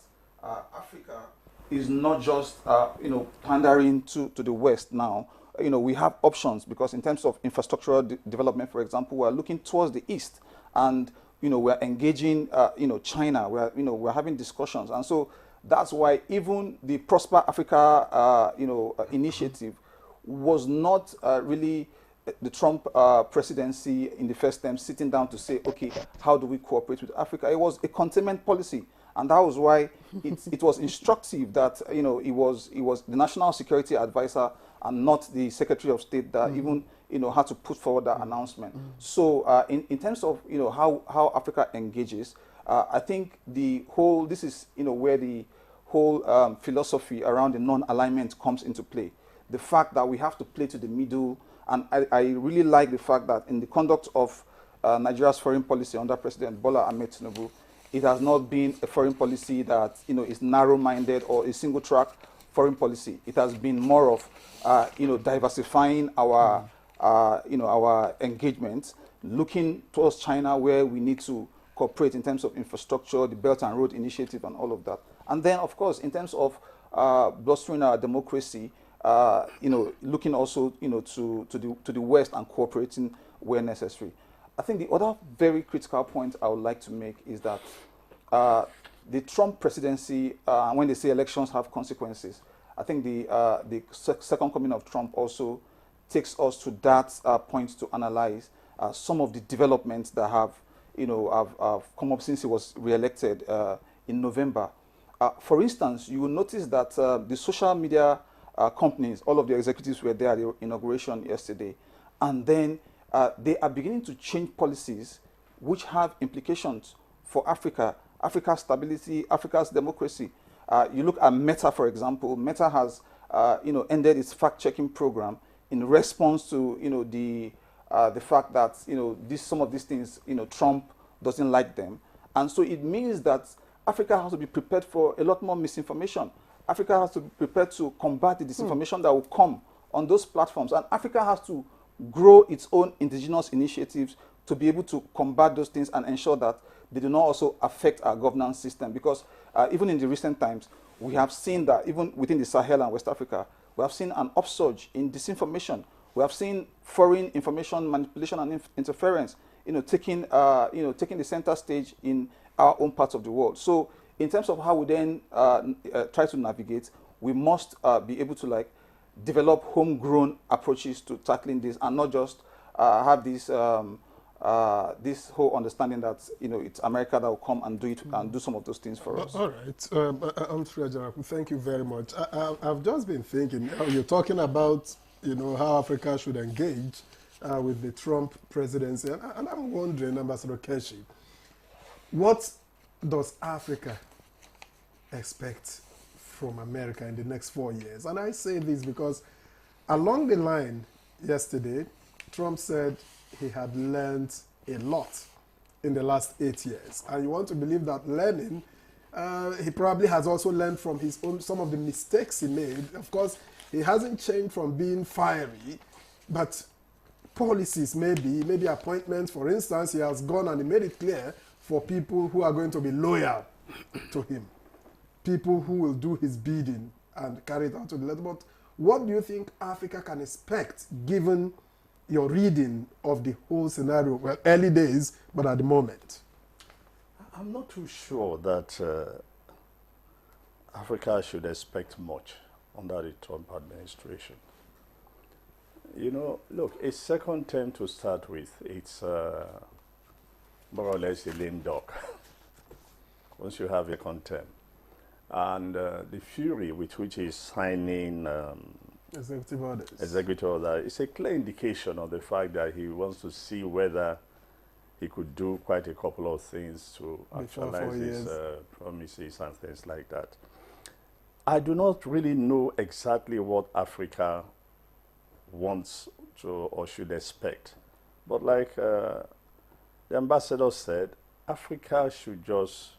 Africa is not just pandering to the West now. We have options, because in terms of infrastructural development, for example, we're looking towards the East, and we're engaging China. We're having discussions, and so that's why even the Prosper Africa initiative was not really the Trump presidency in the first term sitting down to say, okay, how do we cooperate with Africa? It was a containment policy, and that was why it was instructive that it was the national security advisor and not the Secretary of State that even had to put forward that announcement. So in terms of how Africa engages, I think this is where the whole philosophy around the non-alignment comes into play. The fact that we have to play to the middle, and I really like the fact that in the conduct of Nigeria's foreign policy under President Bola Ahmed Tinubu, It has not been a foreign policy that is narrow-minded or a single-track foreign policy. It has been more of diversifying our our engagement, looking towards China where we need to cooperate in terms of infrastructure, the Belt and Road Initiative, and all of that. And then, of course, in terms of bolstering our democracy, looking also to the West and cooperating where necessary. I think the other very critical point I would like to make is that the Trump presidency, when they say elections have consequences, I think the second coming of Trump also takes us to that point to analyze some of the developments that have come up since he was re-elected in November. For instance, you will notice that the social media companies, all of the executives were there at the inauguration yesterday, and then they are beginning to change policies which have implications for Africa, Africa's stability, Africa's democracy. You look at Meta, for example. Meta has ended its fact-checking program in response to the fact that some of these things Trump doesn't like them, and so it means that Africa has to be prepared for a lot more misinformation. Africa has to be prepared to combat the disinformation that will come on those platforms, and Africa has to grow its own indigenous initiatives to be able to combat those things and ensure that they do not also affect our governance system. Because even in the recent times, we have seen that even within the Sahel and West Africa, we have seen an upsurge in disinformation. We have seen foreign information manipulation and interference, taking the center stage in our own parts of the world. So, in terms of how we then try to navigate, we must be able to develop homegrown approaches to tackling this, and not just have this this whole understanding that it's America that will come and do it and do some of those things for us. All right, Humphrey Ajanaku, thank you very much. I've just been thinking, you're talking about how Africa should engage with the Trump presidency, and I'm wondering, Ambassador Keshi, what does Africa expect from America in the next 4 years? And I say this because along the line yesterday, Trump said he had learned a lot in the last 8 years. And you want to believe that learning, he probably has also learned from his own, some of the mistakes he made. Of course, he hasn't changed from being fiery, but policies maybe appointments, for instance, he has gone and he made it clear for people who are going to be loyal to him, people who will do his bidding and carry it out to the letter. But what do you think Africa can expect, given your reading of the whole scenario? Well, early days, but at the moment. I'm not too sure that Africa should expect much under the Trump administration. Look, a second term to start with, it's more or less a lame duck once you have a second term. And the fury with which he's signing executive orders is a clear indication of the fact that he wants to see whether he could do quite a couple of things to actualize his promises and things like that. I do not really know exactly what Africa wants to or should expect. But like the ambassador said, Africa should just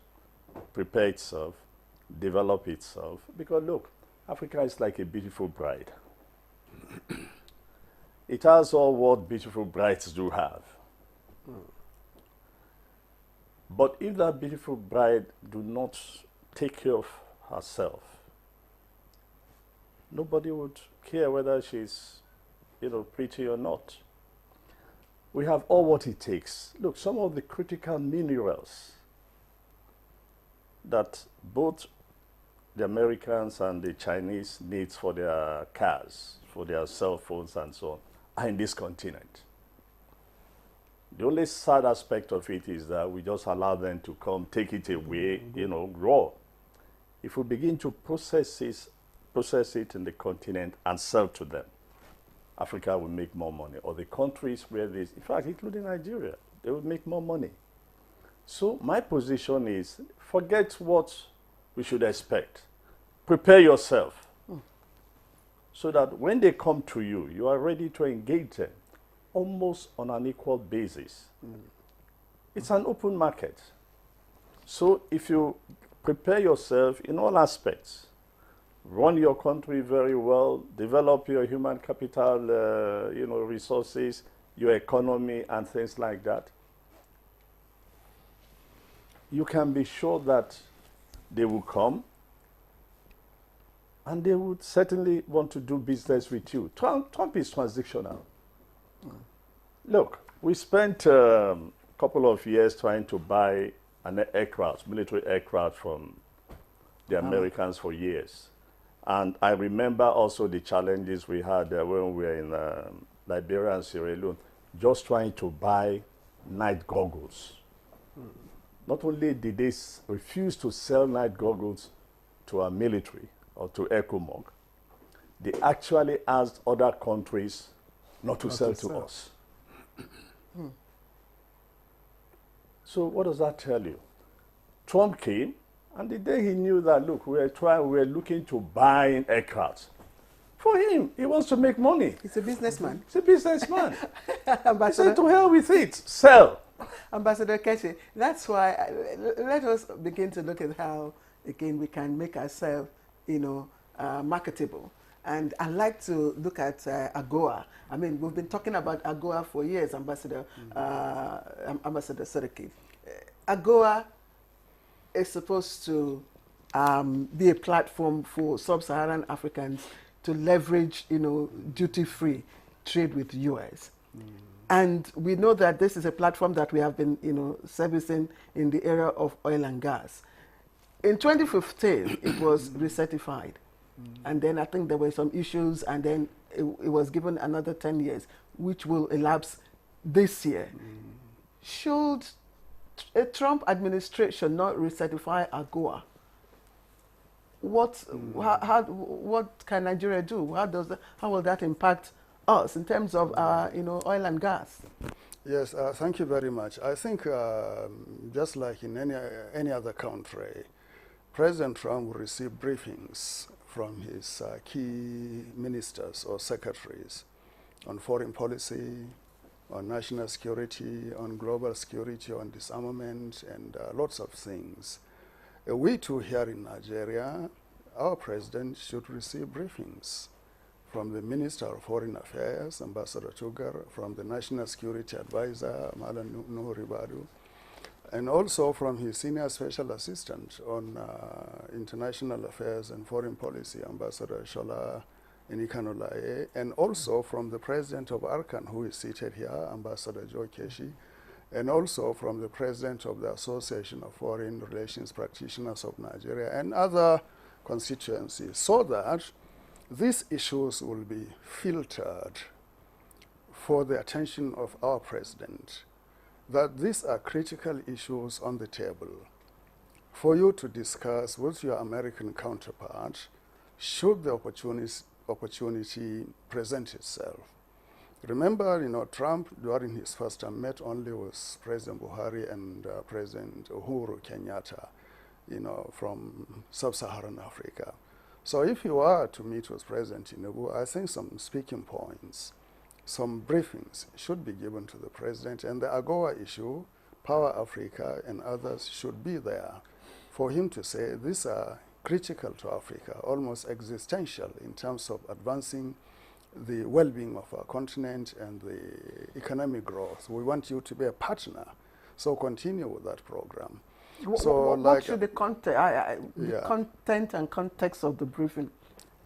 prepare itself, develop itself. Because look, Africa is like a beautiful bride. It has all what beautiful brides do have. But if that beautiful bride do not take care of herself, nobody would care whether she's, pretty or not. We have all what it takes. Look, some of the critical minerals that both the Americans and the Chinese need for their cars, for their cell phones and so on, are in this continent. The only sad aspect of it is that we just allow them to come, take it away, raw. If we begin to process it in the continent and sell to them, Africa will make more money. Or the countries where in fact, including Nigeria, they will make more money. So my position is, forget what we should expect. Prepare yourself so that when they come to you, you are ready to engage them almost on an equal basis. It's an open market. So if you prepare yourself in all aspects, run your country very well, develop your human capital, resources, your economy and things like that, you can be sure that they will come and they would certainly want to do business with you. Trump is transactional. Look, we spent a couple of years trying to buy an aircraft, military aircraft from the Americans for years. And I remember also the challenges we had when we were in Liberia and Sierra Leone, just trying to buy night goggles. Not only did they refuse to sell night goggles to our military or to ECOMOG, they actually asked other countries not to sell to us. So what does that tell you? Trump came, and the day he knew that, look, we were looking to buy aircraft. For him, he wants to make money. He's a businessman. He said, to hell with it, sell. Ambassador Keshi, that's why let us begin to look at how, again, we can make ourselves, marketable. And I like to look at AGOA. I mean, we've been talking about AGOA for years, Ambassador Seriki. AGOA is supposed to be a platform for sub-Saharan Africans to leverage, duty-free trade with the U.S. And we know that this is a platform that we have been, servicing in the area of oil and gas. In 2015, it was recertified. And then I think there were some issues, and then it was given another 10 years, which will elapse this year. Should a Trump administration not recertify AGOA? What can Nigeria do? How will that impact us in terms of oil and gas? Yes, thank you very much. I think just like in any other country, President Trump will receive briefings from his key ministers or secretaries on foreign policy, on national security, on global security, on disarmament, and lots of things. We too here in Nigeria, our president should receive briefings from the Minister of Foreign Affairs, Ambassador Tugar, from the National Security Advisor, Malam Nuhu Ribadu, and also from his senior special assistant on international affairs and foreign policy, Ambassador Shola Enikanolaye, and also from the president of ARCAN, who is seated here, Ambassador Joe Keshi, and also from the president of the Association of Foreign Relations Practitioners of Nigeria and other constituencies, so that these issues will be filtered for the attention of our president, that these are critical issues on the table for you to discuss with your American counterpart should the opportunity present itself. Remember, Trump during his first term met only with President Buhari and President Uhuru Kenyatta, from sub-Saharan Africa. So if you are to meet with President Tinubu, I think some speaking points, some briefings should be given to the president, and the AGOA issue, Power Africa and others should be there for him to say these are critical to Africa, almost existential in terms of advancing the well-being of our continent and the economic growth. We want you to be a partner, so continue with that program. What should the content and context of the briefing?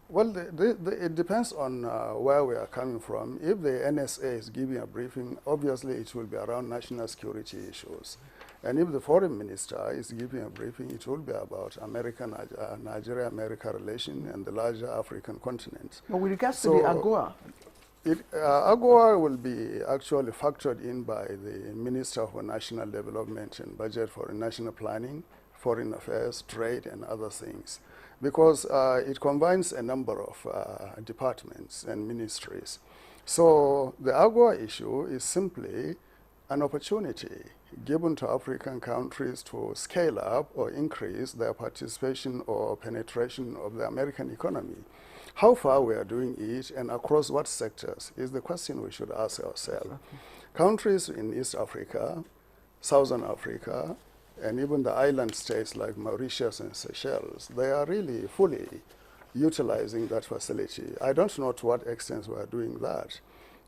Well, it depends on where we are coming from. If the NSA is giving a briefing, obviously it will be around national security issues. And if the foreign minister is giving a briefing, it will be about Nigeria-America relation and the larger African continent. But with regards to the AGOA? AGOA will be actually factored in by the Minister for National Development and Budget for National Planning, Foreign Affairs, Trade, and other things, because it combines a number of departments and ministries. So the AGOA issue is simply an opportunity given to African countries to scale up or increase their participation or penetration of the American economy. How far we are doing it and across what sectors is the question we should ask ourselves. Okay. Countries in East Africa, Southern Africa, and even the island states like Mauritius and Seychelles, they are really fully utilizing that facility. I don't know to what extent we are doing that.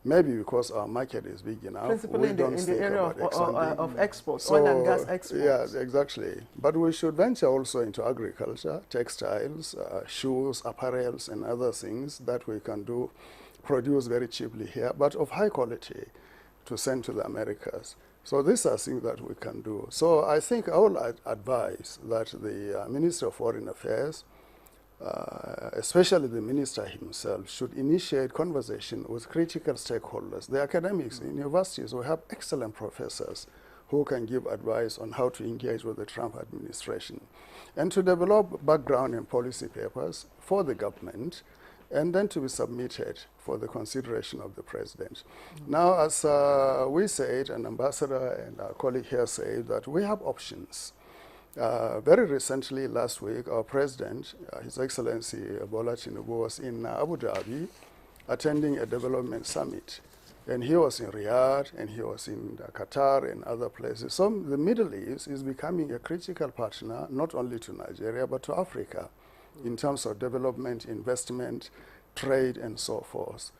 Maybe because our market is big enough. Principally in the area of exports, oil and gas exports. Yes, exactly. But we should venture also into agriculture, textiles, shoes, apparels, and other things that we can do, produce very cheaply here, but of high quality to send to the Americas. So these are things that we can do. So I think I will advise that the Minister of Foreign Affairs, especially the minister himself, should initiate conversation with critical stakeholders. The academics in universities, we have excellent professors who can give advice on how to engage with the Trump administration, and to develop background and policy papers for the government, and then to be submitted for the consideration of the president. Now, as we said, an ambassador and our colleague here said, that we have options. Very recently, last week, our president, His Excellency Bola Tinubu, was in Abu Dhabi attending a development summit. And he was in Riyadh, and he was in Qatar and other places. So the Middle East is becoming a critical partner, not only to Nigeria, but to Africa, in terms of development, investment, trade, and so forth.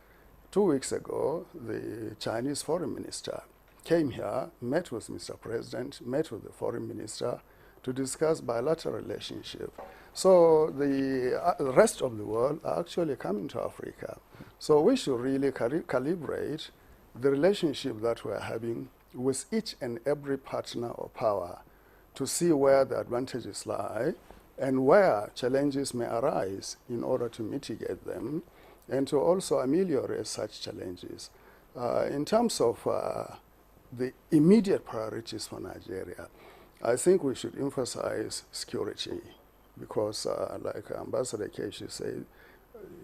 2 weeks ago, the Chinese foreign minister came here, met with Mr. President, met with the foreign minister, to discuss bilateral relationship. So the rest of the world are actually coming to Africa. So we should really calibrate the relationship that we're having with each and every partner or power to see where the advantages lie and where challenges may arise in order to mitigate them and to also ameliorate such challenges. In terms of the immediate priorities for Nigeria, I think we should emphasize security because, like Ambassador Keshi said,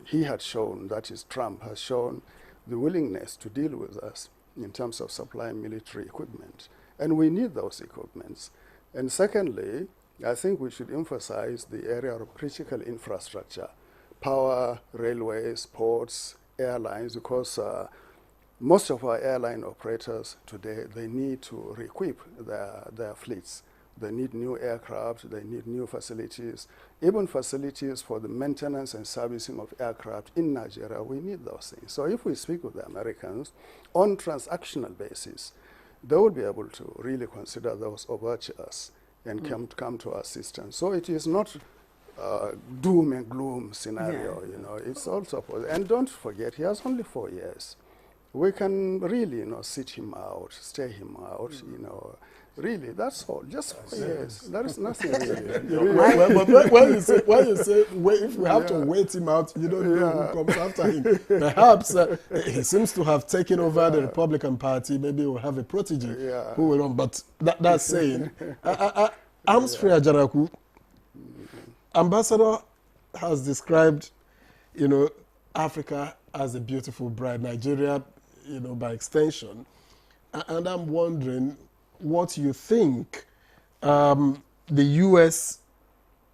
he had shown, that is Trump, has shown the willingness to deal with us in terms of supplying military equipment. And we need those equipments. And secondly, I think we should emphasize the area of critical infrastructure, power, railways, ports, airlines, because most of our airline operators today, they need to re-equip their fleets. They need new aircraft, they need new facilities, even facilities for the maintenance and servicing of aircraft in Nigeria. We need those things. So if we speak with the Americans on transactional basis, they will be able to really consider those overtures and come to assistance. So it is not doom and gloom scenario, you know. It's also positive. And don't forget, he has only 4 years. We can really, you know, sit him out, stay him out, you know. Really, that's all. Just 4 years. There is nothing really. When you say, if we have to wait him out, you don't know who comes after him. Perhaps he seems to have taken over the Republican Party. Maybe we'll have a protege who will run. But that's saying, Amsfree Ajaraku, Ambassador has described, you know, Africa as a beautiful bride, Nigeria, you know, by extension. And I'm wondering what you think the U.S.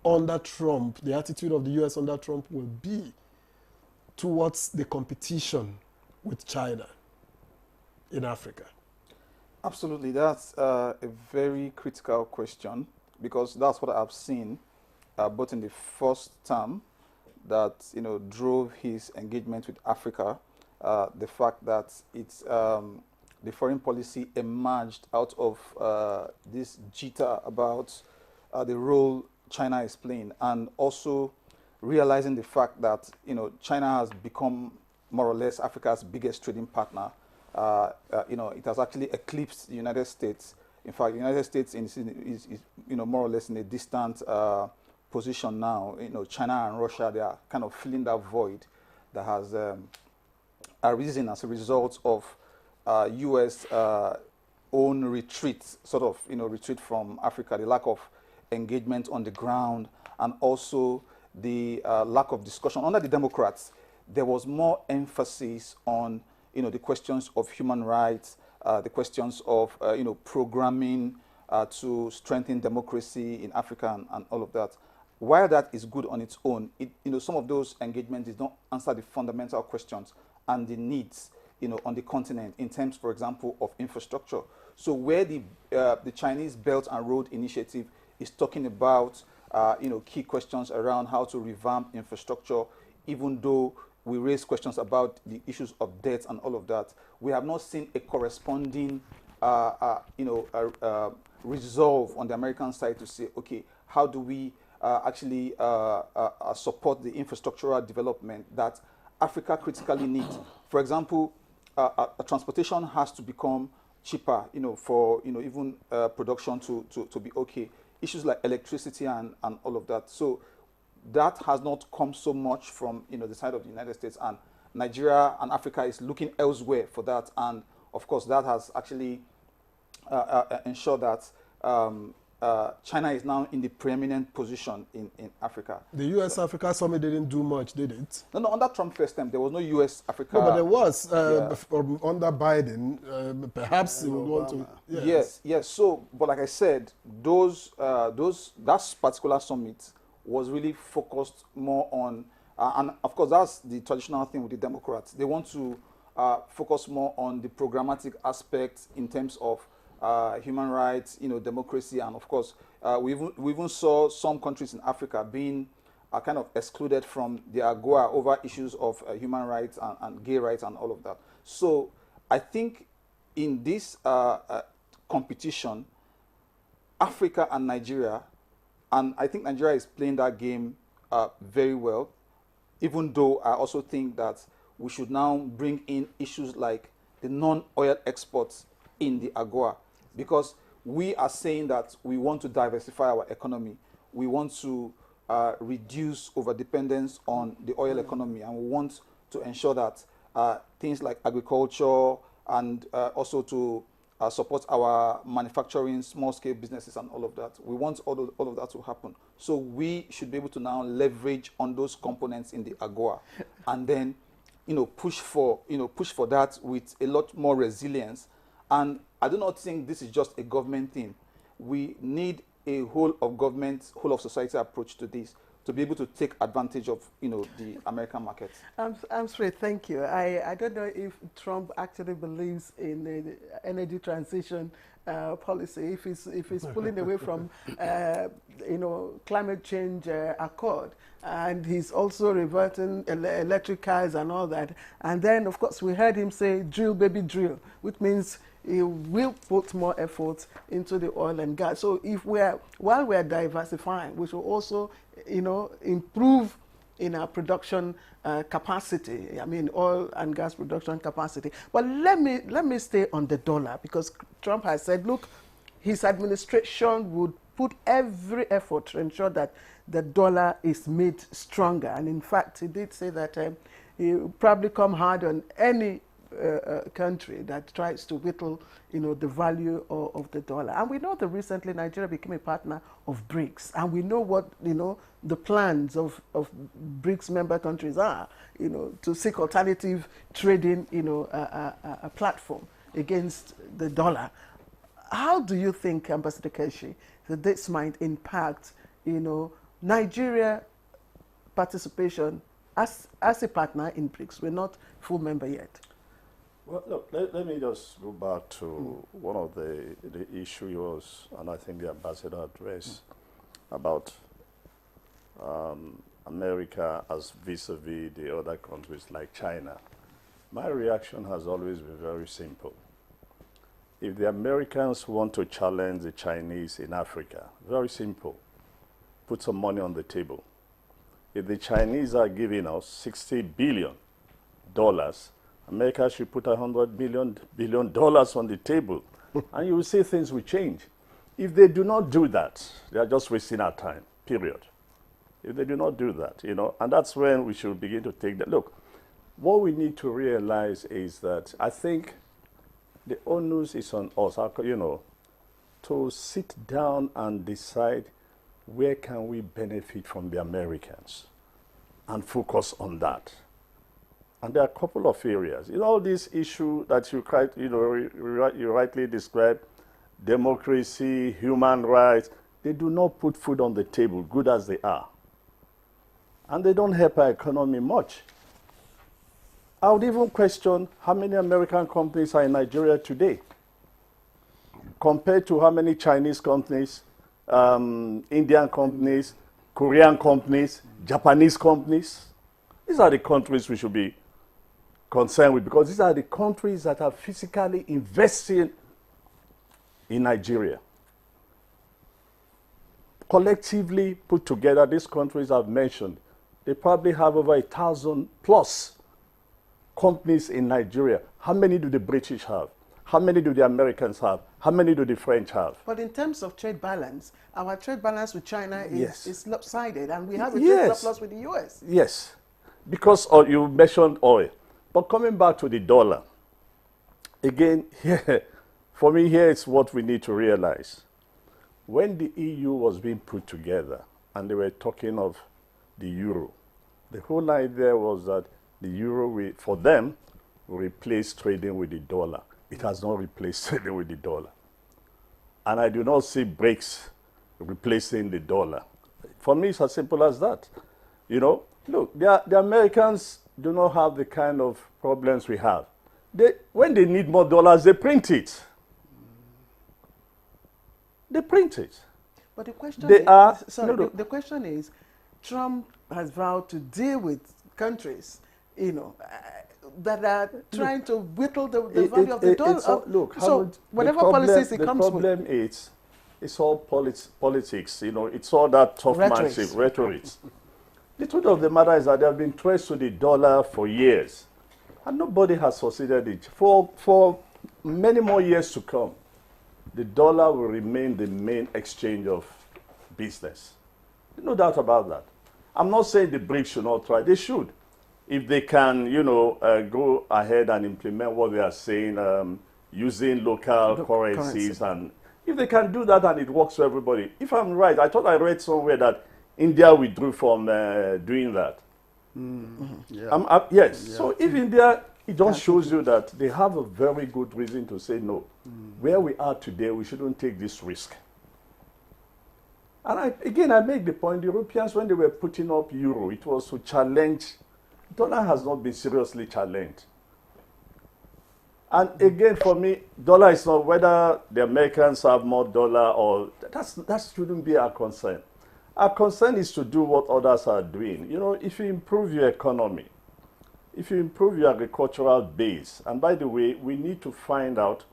under Trump, the attitude of the U.S. under Trump will be towards the competition with China in Africa. Absolutely, that's a very critical question because that's what I've seen both in the first term that, you know, drove his engagement with Africa, the fact that it's the foreign policy emerged out of this jitter about the role China is playing, and also realizing the fact that, you know, China has become more or less Africa's biggest trading partner. You know, it has actually eclipsed the United States. In fact, the United States is you know, more or less in a distant position now. You know, China and Russia, they are kind of filling that void that has arisen as a result of U.S. own retreat, sort of, you know, retreat from Africa, the lack of engagement on the ground, and also the lack of discussion. Under the Democrats, there was more emphasis on, you know, the questions of human rights, the questions of, you know, programming to strengthen democracy in Africa and all of that. While that is good on its own, you know, some of those engagements did not answer the fundamental questions and the needs, you know, on the continent in terms, for example, of infrastructure. So where the Chinese Belt and Road Initiative is talking about key questions around how to revamp infrastructure, even though we raise questions about the issues of debt and all of that, we have not seen a corresponding resolve on the American side to say, okay, how do we actually support the infrastructural development that Africa critically needs? For example, transportation has to become cheaper, for even production to be okay. Issues like electricity and all of that. So that has not come so much from the side of the United States, and Nigeria and Africa is looking elsewhere for that. And of course, that has actually ensured that China is now in the preeminent position in Africa. The U.S.-Africa summit didn't do much, did it? No, under Trump first time, there was no U.S.-Africa. No, but there was. Under Biden, perhaps he would want to. Yes. So, but like I said, that particular summit was really focused more on, and of course, that's the traditional thing with the Democrats. They want to focus more on the programmatic aspects in terms of human rights, democracy, and of course, we even saw some countries in Africa being kind of excluded from the AGOA over issues of human rights and gay rights and all of that. So I think in this competition, Africa and Nigeria, and I think Nigeria is playing that game very well, even though I also think that we should now bring in issues like the non-oil exports in the AGOA, because we are saying that we want to diversify our economy. We want to reduce overdependence on the oil economy, and we want to ensure that things like agriculture and also to support our manufacturing, small-scale businesses and all of that. We want all of that to happen. So we should be able to now leverage on those components in the AGOA, and then push for that with a lot more resilience. And I do not think this is just a government thing. We need a whole of government, whole of society approach to this to be able to take advantage of the American market. I'm straight. Thank you. I don't know if Trump actually believes in the energy transition policy. If he's pulling away from climate change accord, and he's also reverting electric cars and all that. And then of course we heard him say drill baby drill, which means he will put more effort into the oil and gas. So while we're diversifying, we should also improve in our production capacity. I mean, oil and gas production capacity. But let me stay on the dollar, because Trump has said, look, his administration would put every effort to ensure that the dollar is made stronger. And in fact, he did say that he will probably come hard on any country that tries to whittle, the value of the dollar. And we know that recently Nigeria became a partner of BRICS, and we know what, the plans of BRICS member countries are, to seek alternative trading, a platform against the dollar. How do you think, Ambassador Keshi, that this might impact, Nigeria participation as a partner in BRICS? We're not full member yet. Well, look, let me just go back to one of the issues, and I think the ambassador addressed about America as vis-a-vis the other countries like China. My reaction has always been very simple. If the Americans want to challenge the Chinese in Africa, very simple, put some money on the table. If the Chinese are giving us $60 billion, America should put $100 billion on the table, and you will see things will change. If they do not do that, they are just wasting our time, period. If they do not do that, and that's when we should begin to take that. Look, what we need to realize is that I think the onus is on us, to sit down and decide where can we benefit from the Americans and focus on that. And there are a couple of areas. All these issues that you rightly described, democracy, human rights, they do not put food on the table, good as they are. And they don't help our economy much. I would even question how many American companies are in Nigeria today. compared to how many Chinese companies, Indian companies, Korean companies, Japanese companies. These are the countries we should be concerned with, because these are the countries that are physically investing in Nigeria. Collectively put together, these countries I've mentioned, they probably have over 1,000+ companies in Nigeria. How many do the British have? How many do the Americans have? How many do the French have? But in terms of trade balance, our trade balance with China is lopsided, and we have a trade Yes. surplus with the US. Yes, because you mentioned oil. But coming back to the dollar, again, here, for me, here is what we need to realize. When the EU was being put together and they were talking of the euro, the whole idea was that the euro, for them, will replace trading with the dollar. It has not replaced trading with the dollar. And I do not see BRICS replacing the dollar. For me, it's as simple as that. You know, look, the Americans do not have the kind of problems we have. When they need more dollars, they print it. They print it. But the question the question is, Trump has vowed to deal with countries, that are trying to whittle the value of the dollar. Look, so whatever policies it comes with. The problem is, it's all politics. It's all that tough-manship rhetoric. The truth of the matter is that they have been traced to the dollar for years, and nobody has succeeded it. For many more years to come, the dollar will remain the main exchange of business. No doubt about that. I'm not saying the BRICS should not try. They should. If they can, go ahead and implement what they are saying, using local currencies, and if they can do that and it works for everybody. If I'm right, I thought I read somewhere that India withdrew from doing that. Yeah. Yes. Yeah. So if India, it just shows you that they have a very good reason to say no. Where we are today, we shouldn't take this risk. And I make the point, the Europeans, when they were putting up euro, it was to challenge. Dollar has not been seriously challenged. And again, for me, dollar is not whether the Americans have more dollar or that shouldn't be our concern. Our concern is to do what others are doing. If you improve your economy, if you improve your agricultural base, and by the way, we need to find out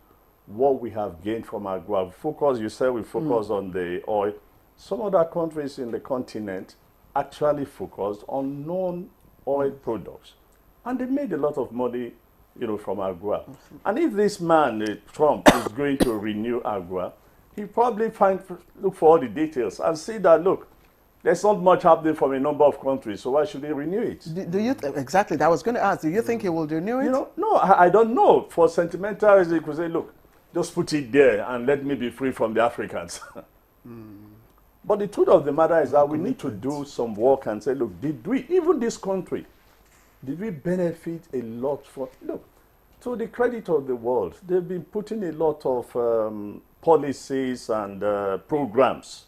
what we have gained from our growth. You said we focus on the oil. Some other countries in the continent actually focused on non-oil products. And they made a lot of money, from AGUA. And if this man, Trump, is going to renew AGUA, he probably look for all the details and see that, look, there's not much happening from a number of countries, so why should he renew it? Do you exactly? I was going to ask. Do you think he will renew it? No, I don't know. For sentimental reasons, he could say, look, just put it there and let me be free from the Africans. But the truth of the matter is that we need to do some work and say, look, even this country, did we benefit a lot from? Look, to the credit of the world, they've been putting a lot of policies and programs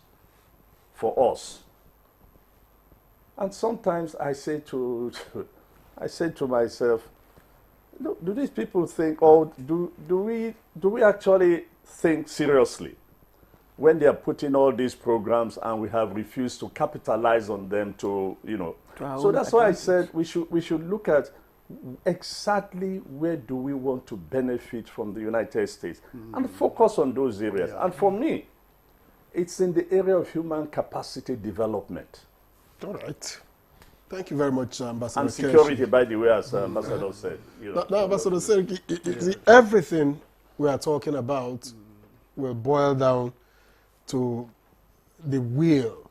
for us. And sometimes I say to myself, look, do these people think, or do we actually think seriously when they are putting all these programs and we have refused to capitalize on them to. So that's why I said we should look at exactly where do we want to benefit from the United States and focus on those areas. And for me, it's in the area of human capacity development. All right. Thank you very much, Ambassador. And security, by the way, as Ambassador said. Now, Ambassador said, everything we are talking about will boil down to the will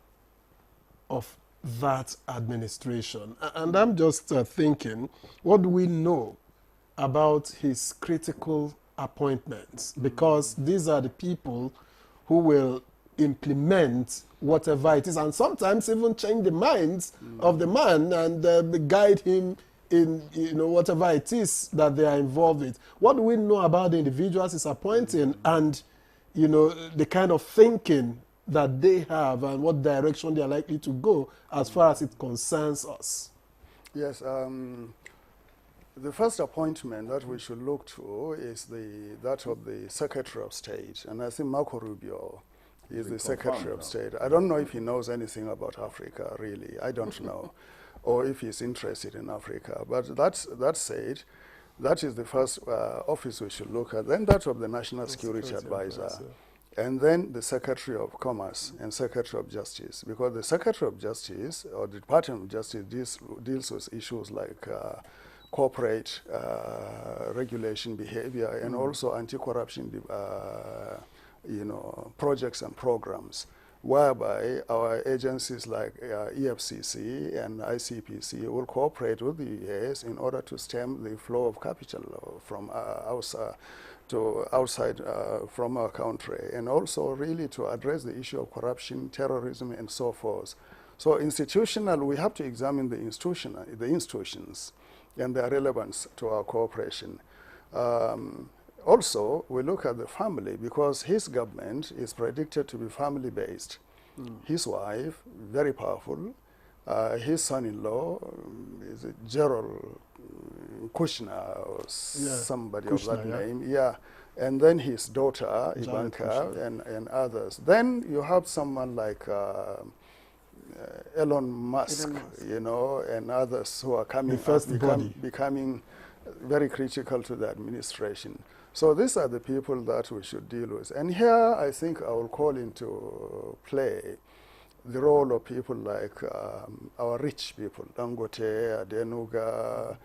of that administration. And I'm just thinking, what do we know about his critical appointments? Because these are the people who will implement whatever it is, and sometimes even change the minds of the man and guide him in whatever it is that they are involved with. What do we know about the individuals he's appointing and the kind of thinking that they have and what direction they are likely to go as far as it concerns us? Yes, The first appointment that we should look to is that of the Secretary of State, and I think Marco Rubio is the Secretary of State. I don't know if he knows anything about Africa, really. I don't know, or if he's interested in Africa. But that said, that is the first office we should look at. Then that of the National Security Advisor, and then the Secretary of Commerce and Secretary of Justice, because the Secretary of Justice or the Department of Justice deals with issues like corporate regulation behavior and also anti-corruption projects and programs, whereby our agencies like EFCC and ICPC will cooperate with the US in order to stem the flow of capital from outside from our country, and also really to address the issue of corruption, terrorism, and so forth. So institutional, we have to examine the institutions and their relevance to our cooperation. Also, we look at the family, because his government is predicted to be family-based. His wife, very powerful. His son-in-law is Gerald Kushner or somebody Kushner, of that name. Yeah. And then his daughter, Ivanka, and others. Then you have someone like Elon Musk, and others who are coming becoming very critical to the administration. So these are the people that we should deal with. And here I think I will call into play the role of people like our rich people, Dangote, Adenuga,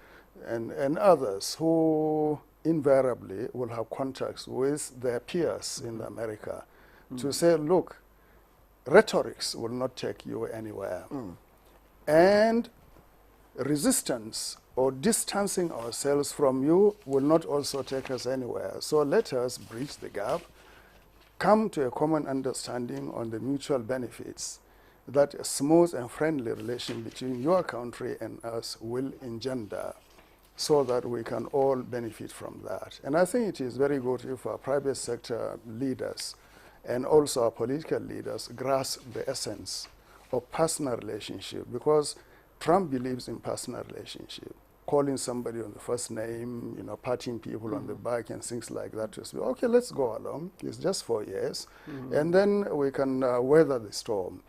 and others who invariably will have contacts with their peers in America to say, look, rhetorics will not take you anywhere. And resistance or distancing ourselves from you will not also take us anywhere. So let us bridge the gap, come to a common understanding on the mutual benefits that a smooth and friendly relation between your country and us will engender, so that we can all benefit from that. And I think it is very good if our private sector leaders and also our political leaders grasp the essence of personal relationship, because Trump believes in personal relationship, calling somebody on the first name, patting people on the back and things like that to say, okay, let's go along. It's just 4 years, and then we can weather the storm.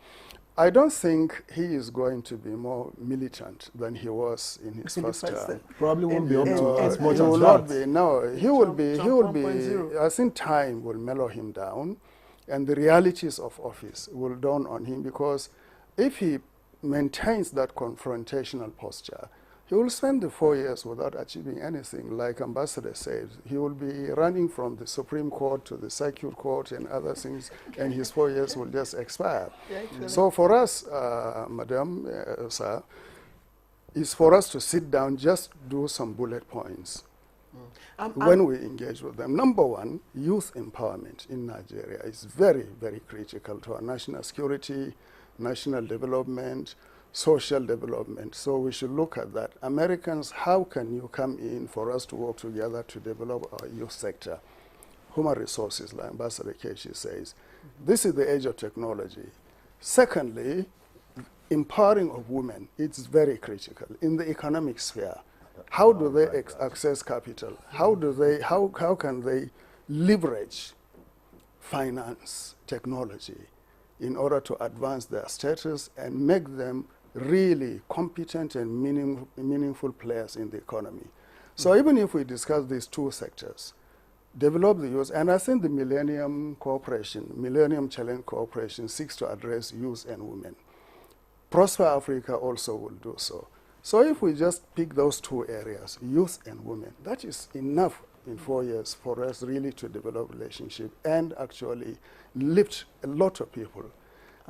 I don't think he is going to be more militant than he was in his first term. Probably won't be up to as much as that. No, he will be. I think time will mellow him down, and the realities of office will dawn on him, because if he maintains that confrontational posture, he will spend the 4 years without achieving anything. Like Ambassador said, he will be running from the Supreme Court to the Circuit Court and other things, and his 4 years will just expire. So for us, Madam, Sir, is for us to sit down, just do some bullet points when we engage with them. Number one, youth empowerment in Nigeria is very, very critical to our national security, national development, social development. So we should look at that. Americans, how can you come in for us to work together to develop our youth sector? Human resources, like Ambassador Keshi says. This is the age of technology. Secondly, empowering of women, it's very critical in the economic sphere. How do they access capital? How can they leverage finance, technology, in order to advance their status and make them really competent and meaningful players in the economy? So even if we discuss these two sectors, develop the youth, and I think the Millennium Challenge Corporation seeks to address youth and women. Prosper Africa also will do so. So if we just pick those two areas, youth and women, that is enough in 4 years for us really to develop relationship and actually lift a lot of people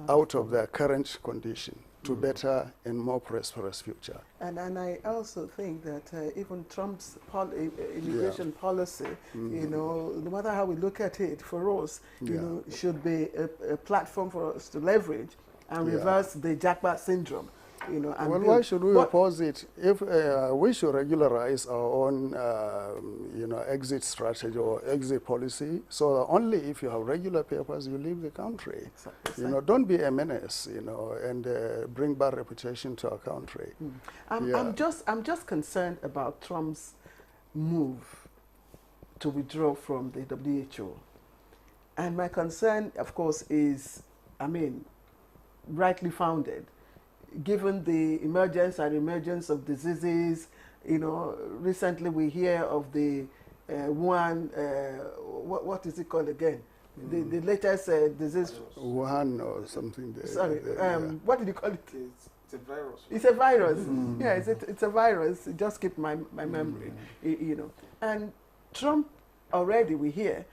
out of their current condition to better and more prosperous future. And I also think that even Trump's immigration policy, no matter how we look at it, for us, should be a platform for us to leverage and reverse the jackpot syndrome. you know. And well, build. why should we But- oppose it? If we should regularize our own, you know, exit strategy or exit policy, so that only if you have regular papers, you leave the country. You know, don't be a menace, you know, and bring bad reputation to our country. I'm just concerned about Trump's move to withdraw from the WHO. And my concern, of course, is, I mean, rightly founded, given the emergence and emergence of diseases. You know, recently we hear of the Wuhan, what is it called again? The latest disease. Wuhan or something. Sorry, what did you call it? It's a virus. It's a virus. Yeah, it's a virus. It just keep my memory, you know. And Trump already, we hear,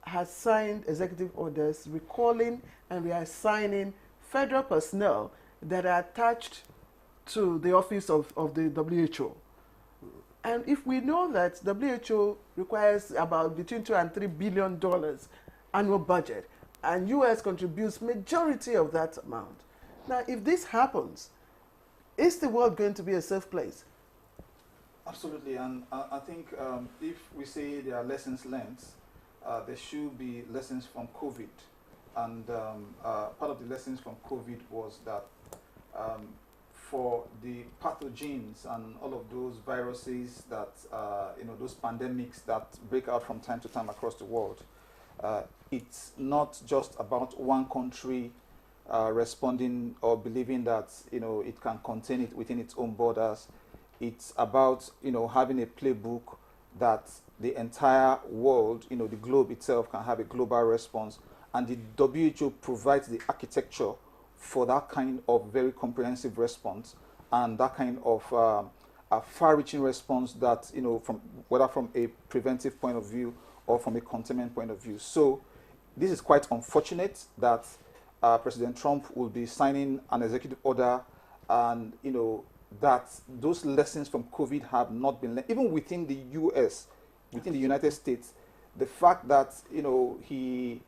has signed executive orders recalling and reassigning federal personnel that are attached to the office of the WHO. And if we know that WHO requires about between $2 and $3 billion annual budget, and US contributes majority of that amount. Now, if this happens, is the world going to be a safe place? Absolutely, and I think if we say there are lessons learned, there should be lessons from COVID. And part of the lessons from COVID was that for the pathogens and all of those viruses that, you know, those pandemics that break out from time to time across the world, it's not just about one country responding or believing that, you know, it can contain it within its own borders. It's about, you know, having a playbook that the entire world, you know, the globe itself can have a global response. And the WHO provides the architecture for that kind of very comprehensive response and that kind of a far-reaching response that, you know, from whether from a preventive point of view or from a containment point of view. So this is quite unfortunate that President Trump will be signing an executive order, and, you know, that those lessons from COVID have not been learned. Even within the US, within the United States, the fact that, you know, he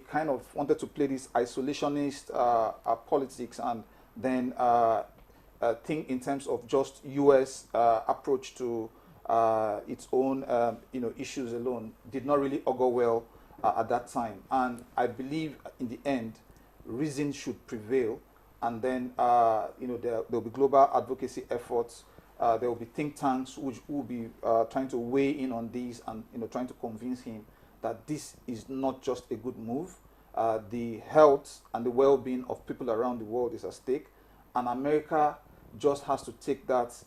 kind of wanted to play this isolationist politics and then think in terms of just US approach to its own, you know, issues alone did not really augur well at that time. And I believe in the end, reason should prevail. And then, you know, there will be global advocacy efforts. There will be think tanks which will be trying to weigh in on these and, you know, trying to convince him that this is not just a good move. The health and the well-being of people around the world is at stake, and America just has to take that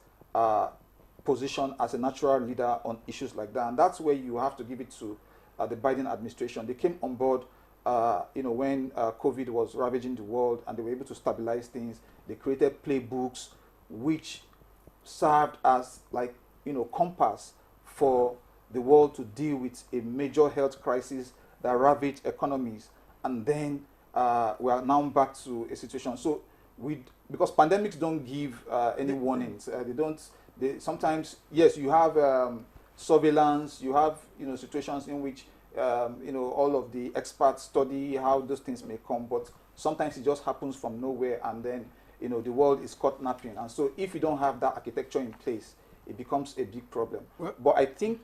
position as a natural leader on issues like that. And that's where you have to give it to the Biden administration. They came on board, you know, when COVID was ravaging the world, and they were able to stabilize things. They created playbooks which served as, like, you know, compass for the world to deal with a major health crisis that ravaged economies. And then we are now back to a situation. So because pandemics don't give any warnings. They sometimes, yes, you have surveillance, you have, you know, situations in which, you know, all of the experts study how those things may come, but sometimes it just happens from nowhere, and then, you know, the world is caught napping. And so if you don't have that architecture in place, it becomes a big problem. But I think,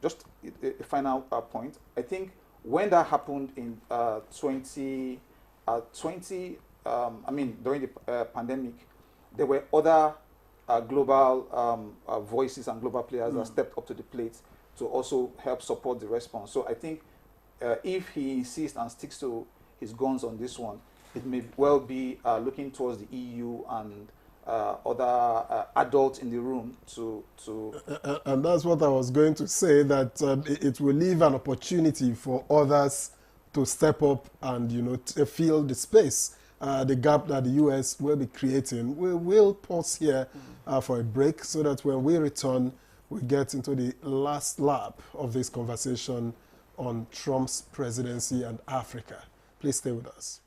just a final point, I think when that happened in 2020, I mean, during the pandemic, there were other global voices and global players that stepped up to the plate to also help support the response. So I think if he insists and sticks to his guns on this one, it may well be looking towards the EU and other adults in the room to and that's what I was going to say, that it will leave an opportunity for others to step up and, you know, to fill the space, the gap that the US will be creating. We will pause here for a break so that when we return, we get into the last lap of this conversation on Trump's presidency and Africa. Please stay with us.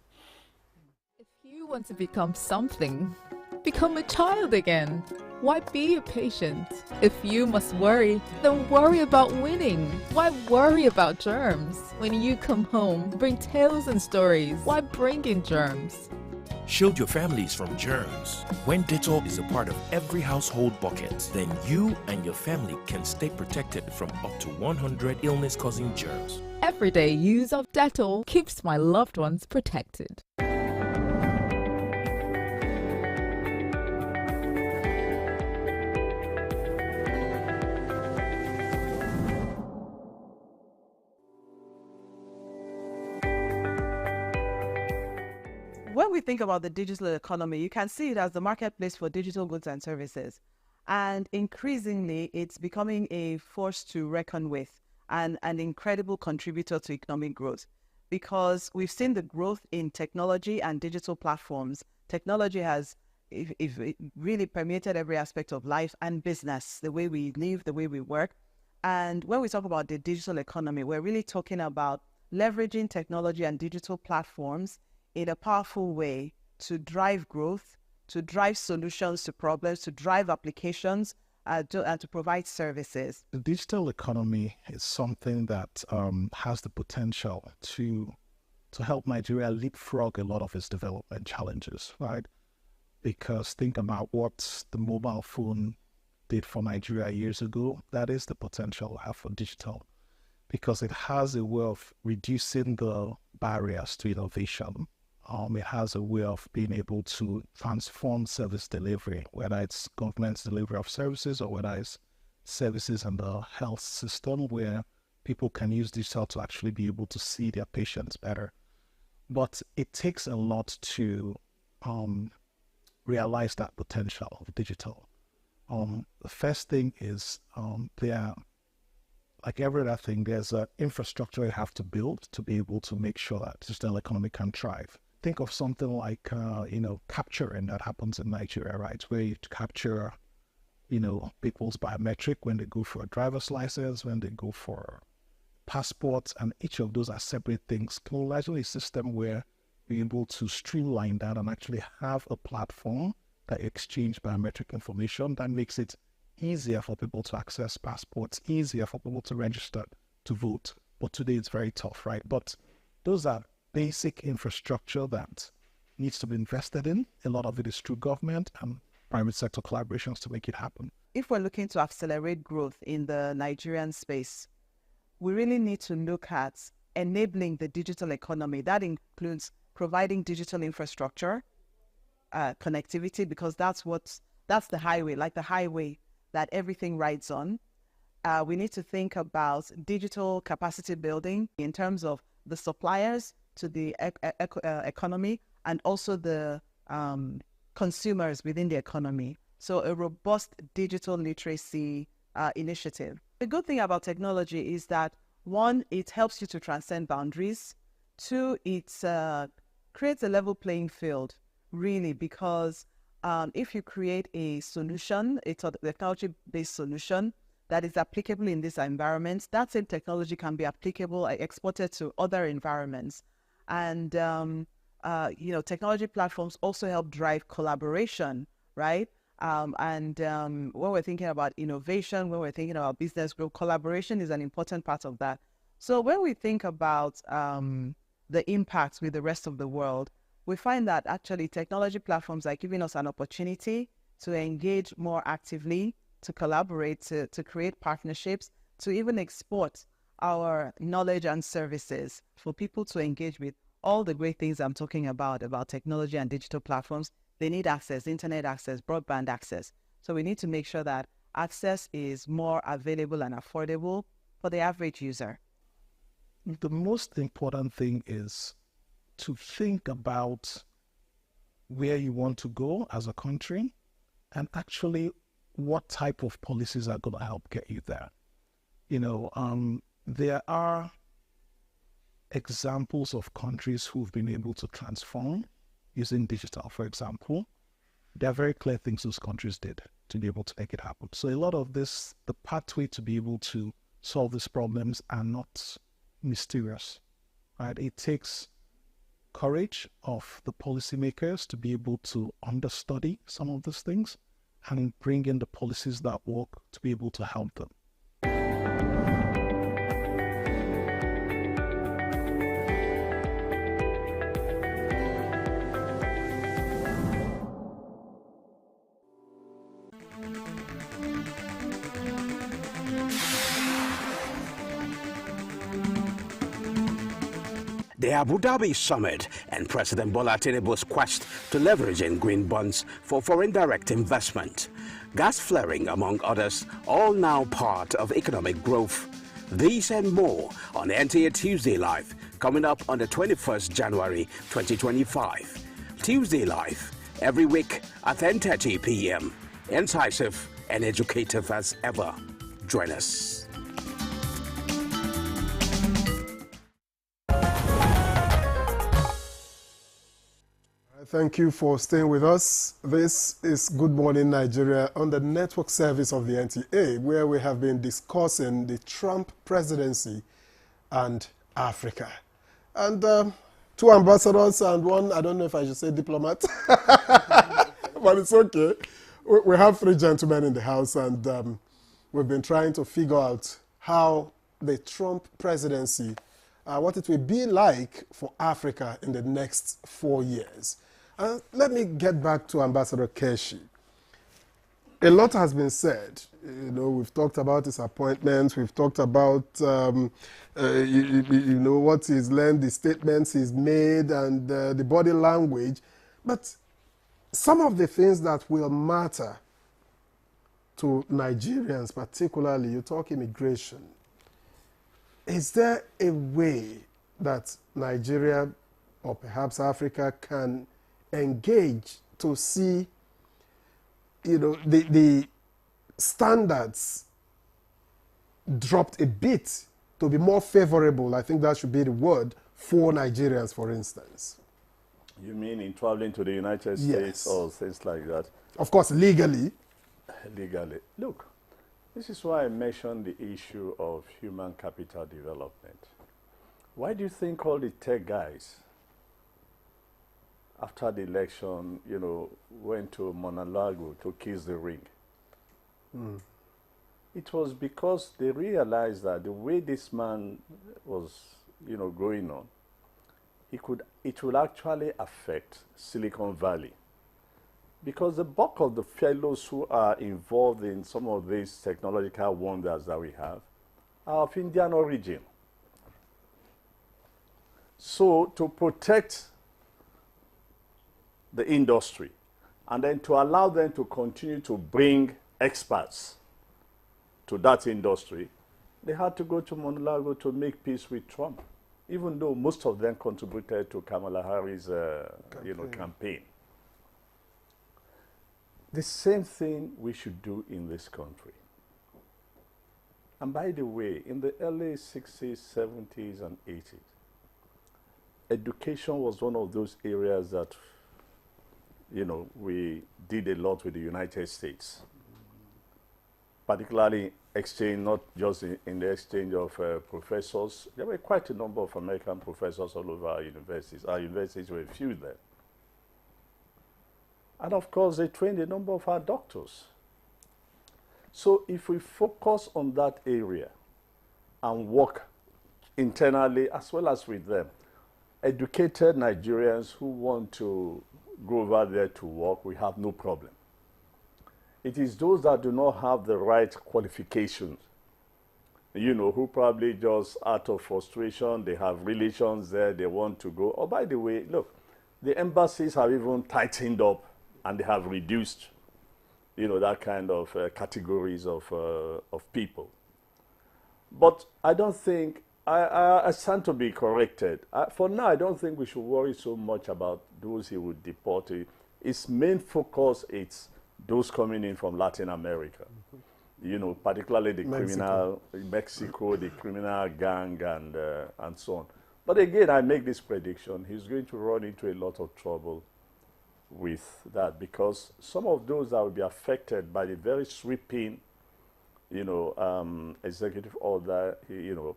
If you want to become something, become a child again. Why be a patient? If you must worry, then worry about winning. Why worry about germs? When you come home, bring tales and stories. Why bring in germs? Shield your families from germs. When Dettol is a part of every household bucket, then you and your family can stay protected from up to 100 illness-causing germs. Everyday use of Dettol keeps my loved ones protected. When we think about the digital economy, you can see it as the marketplace for digital goods and services. And increasingly, it's becoming a force to reckon with and an incredible contributor to economic growth, because we've seen the growth in technology and digital platforms. Technology has it really permeated every aspect of life and business, the way we live, the way we work. And when we talk about the digital economy, we're really talking about leveraging technology and digital platforms in a powerful way to drive growth, to drive solutions to problems, to drive applications, and to provide services. The digital economy is something that has the potential to help Nigeria leapfrog a lot of its development challenges, right? Because think about what the mobile phone did for Nigeria years ago. That is the potential we have for digital, because it has a way of reducing the barriers to innovation. It has a way of being able to transform service delivery, whether it's government's delivery of services or whether it's services in the health system, where people can use digital to actually be able to see their patients better. But it takes a lot to realize that potential of digital. The first thing is like every other thing, there's an infrastructure you have to build to be able to make sure that digital economy can thrive. Think of something like, capturing that happens in Nigeria, right? Where you capture, people's biometric when they go for a driver's license, when they go for passports, and each of those are separate things. Imagine a system where you're able to streamline that and actually have a platform that exchange biometric information that makes it easier for people to access passports, easier for people to register to vote. But today it's very tough, right? But those are basic infrastructure that needs to be invested in. A lot of it is through government and private sector collaborations to make it happen. If we're looking to accelerate growth in the Nigerian space, we really need to look at enabling the digital economy. That includes providing digital infrastructure, connectivity, because that's the highway, like the highway that everything rides on. We need to think about digital capacity building in terms of the suppliers to the economy and also the consumers within the economy. So a robust digital literacy initiative. The good thing about technology is that, one, it helps you to transcend boundaries. Two, it creates a level playing field, really, because if you create a solution, a technology-based solution that is applicable in this environment, that same technology can be applicable, exported to other environments. And, technology platforms also help drive collaboration, right? When we're thinking about innovation, when we're thinking about business growth, collaboration is an important part of that. So when we think about the impacts with the rest of the world, we find that actually technology platforms are giving us an opportunity to engage more actively, to collaborate, to create partnerships, to even export our knowledge and services for people to engage with all the great things I'm talking about technology and digital platforms. They need access, internet access, broadband access. So we need to make sure that access is more available and affordable for the average user. The most important thing is to think about where you want to go as a country and actually what type of policies are going to help get you there. There are examples of countries who've been able to transform using digital, for example. There are very clear things those countries did to be able to make it happen. So a lot of this, the pathway to be able to solve these problems are not mysterious, right? It takes courage of the policymakers to be able to understudy some of these things and bring in the policies that work to be able to help them. the Abu Dhabi Summit, and President Bola Tinubu's quest to leverage in green bonds for foreign direct investment. Gas flaring, among others, all now part of economic growth. These and more on NTA Tuesday Live, coming up on the 21st January 2025. Tuesday Live, every week at 10:30 p.m. Incisive and educative as ever. Join us. Thank you for staying with us. This is Good Morning Nigeria on the network service of the NTA, where we have been discussing the Trump presidency and Africa. And two ambassadors and one, I don't know if I should say diplomat, but it's okay. We have three gentlemen in the house, and we've been trying to figure out how the Trump presidency, what it will be like for Africa in the next 4 years. Let me get back to Ambassador Keshi. A lot has been said. You know, we've talked about his appointments. We've talked about, you know, what he's learned, the statements he's made, and the body language. But some of the things that will matter to Nigerians, particularly, you talk immigration. Is there a way that Nigeria, or perhaps Africa, can engage to see, you know, the standards dropped a bit to be more favorable? I think that should be the word for Nigerians, for instance. You mean in traveling to the United States or things like that? Of course, legally. Legally. Look, this is why I mentioned the issue of human capital development. Why do you think all the tech guys, after the election, you know, went to Mar-a-Lago to kiss the ring? It was because they realized that the way this man was, you know, going on, it will actually affect Silicon Valley. Because the bulk of the fellows who are involved in some of these technological wonders that we have are of Indian origin. So to protect the industry and then to allow them to continue to bring experts to that industry, they had to go to Mar-a-Lago to make peace with Trump, even though most of them contributed to Kamala Harris' campaign. The same thing we should do in this country. And by the way, in the early 60s, 70s, and 80s, education was one of those areas that, you know, we did a lot with the United States, particularly exchange, not just in the exchange of professors. There were quite a number of American professors all over our universities. Our universities were few then. And of course, they trained a number of our doctors. So if we focus on that area and work internally as well as with them, educated Nigerians who want to go over there to work, we have no problem. It is those that do not have the right qualifications, you know, who probably just out of frustration, they have relations there, they want to go. Oh, by the way, look, the embassies have even tightened up and they have reduced, you know, that kind of categories of people. But I don't think, I stand to be corrected. For now, I don't think we should worry so much about those he would deport. His main focus is those coming in from Latin America. You know, particularly the criminal, Mexico, the criminal gang and so on. But again, I make this prediction, he's going to run into a lot of trouble with that, because some of those that will be affected by the very sweeping, you know, executive order, you know,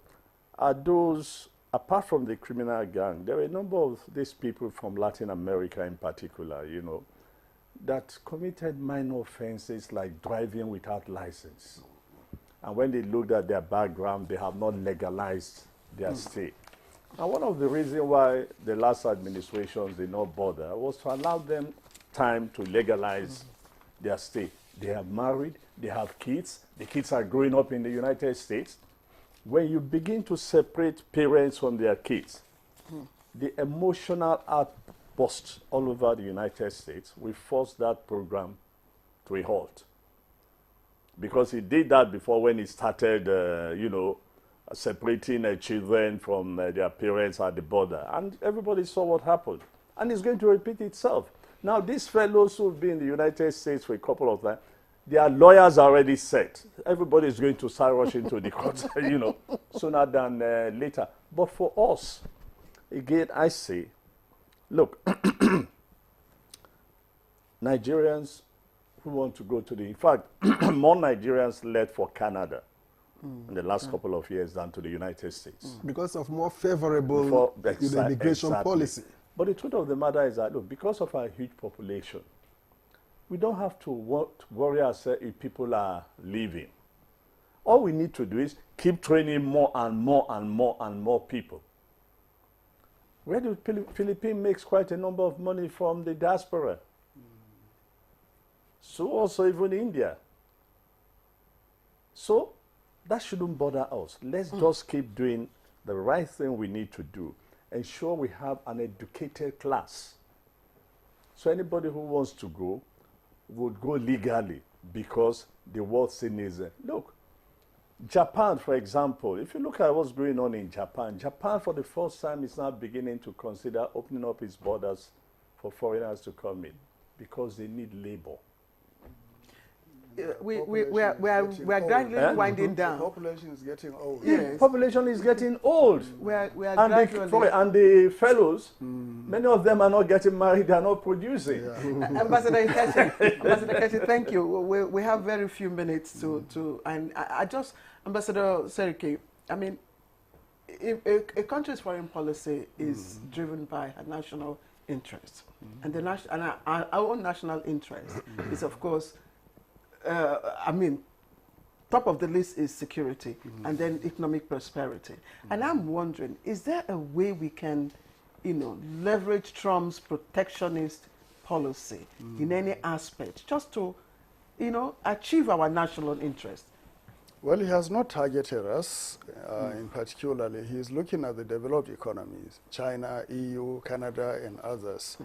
are those, apart from the criminal gang, there are a number of these people from Latin America in particular, you know, that committed minor offenses like driving without license. And when they looked at their background, they have not legalized their stay. And one of the reasons why the last administrations did not bother was to allow them time to legalize their stay. They are married, they have kids, the kids are growing up in the United States. When you begin to separate parents from their kids, the emotional outburst all over the United States will force that program to a halt. Because he did that before when he started, you know, separating children from their parents at the border. And everybody saw what happened. And it's going to repeat itself. Now, these fellows who've been in the United States for a couple of times, their lawyers are already set. Everybody is going to start rushing to the court, you know, sooner than later. But for us, again, I say, look, Nigerians who want to go to the, in fact, more Nigerians left for Canada in the last couple of years than to the United States. Because of more favorable immigration policy. But the truth of the matter is that, look, because of our huge population, we don't have to worry ourselves if people are leaving. All we need to do is keep training more and more and more and more people. Where do Philippines makes quite a number of money from the diaspora? So also even India. So that shouldn't bother us. Let's just keep doing the right thing we need to do. Ensure we have an educated class. So anybody who wants to go would go legally, because the world scene is, look, Japan, for example, if you look at what's going on in Japan, Japan for the first time is now beginning to consider opening up its borders for foreigners to come in, because they need labor. We are gradually winding down. The population is getting old. Yes. Population is getting old. We are and gradually... and the fellows, many of them are not getting married, they are not producing. Yeah. Ambassador Nkechi, thank you. We have very few minutes and I just, Ambassador Seriki, I mean, if a country's foreign policy is driven by a national interest, and our own national interest is, of course, I mean, top of the list is security, and then economic prosperity. And I'm wondering, is there a way we can, you know, leverage Trump's protectionist policy in any aspect, just to, you know, achieve our national interest? Well, he has not targeted us in particularly. He's looking at the developed economies, China, EU, Canada, and others,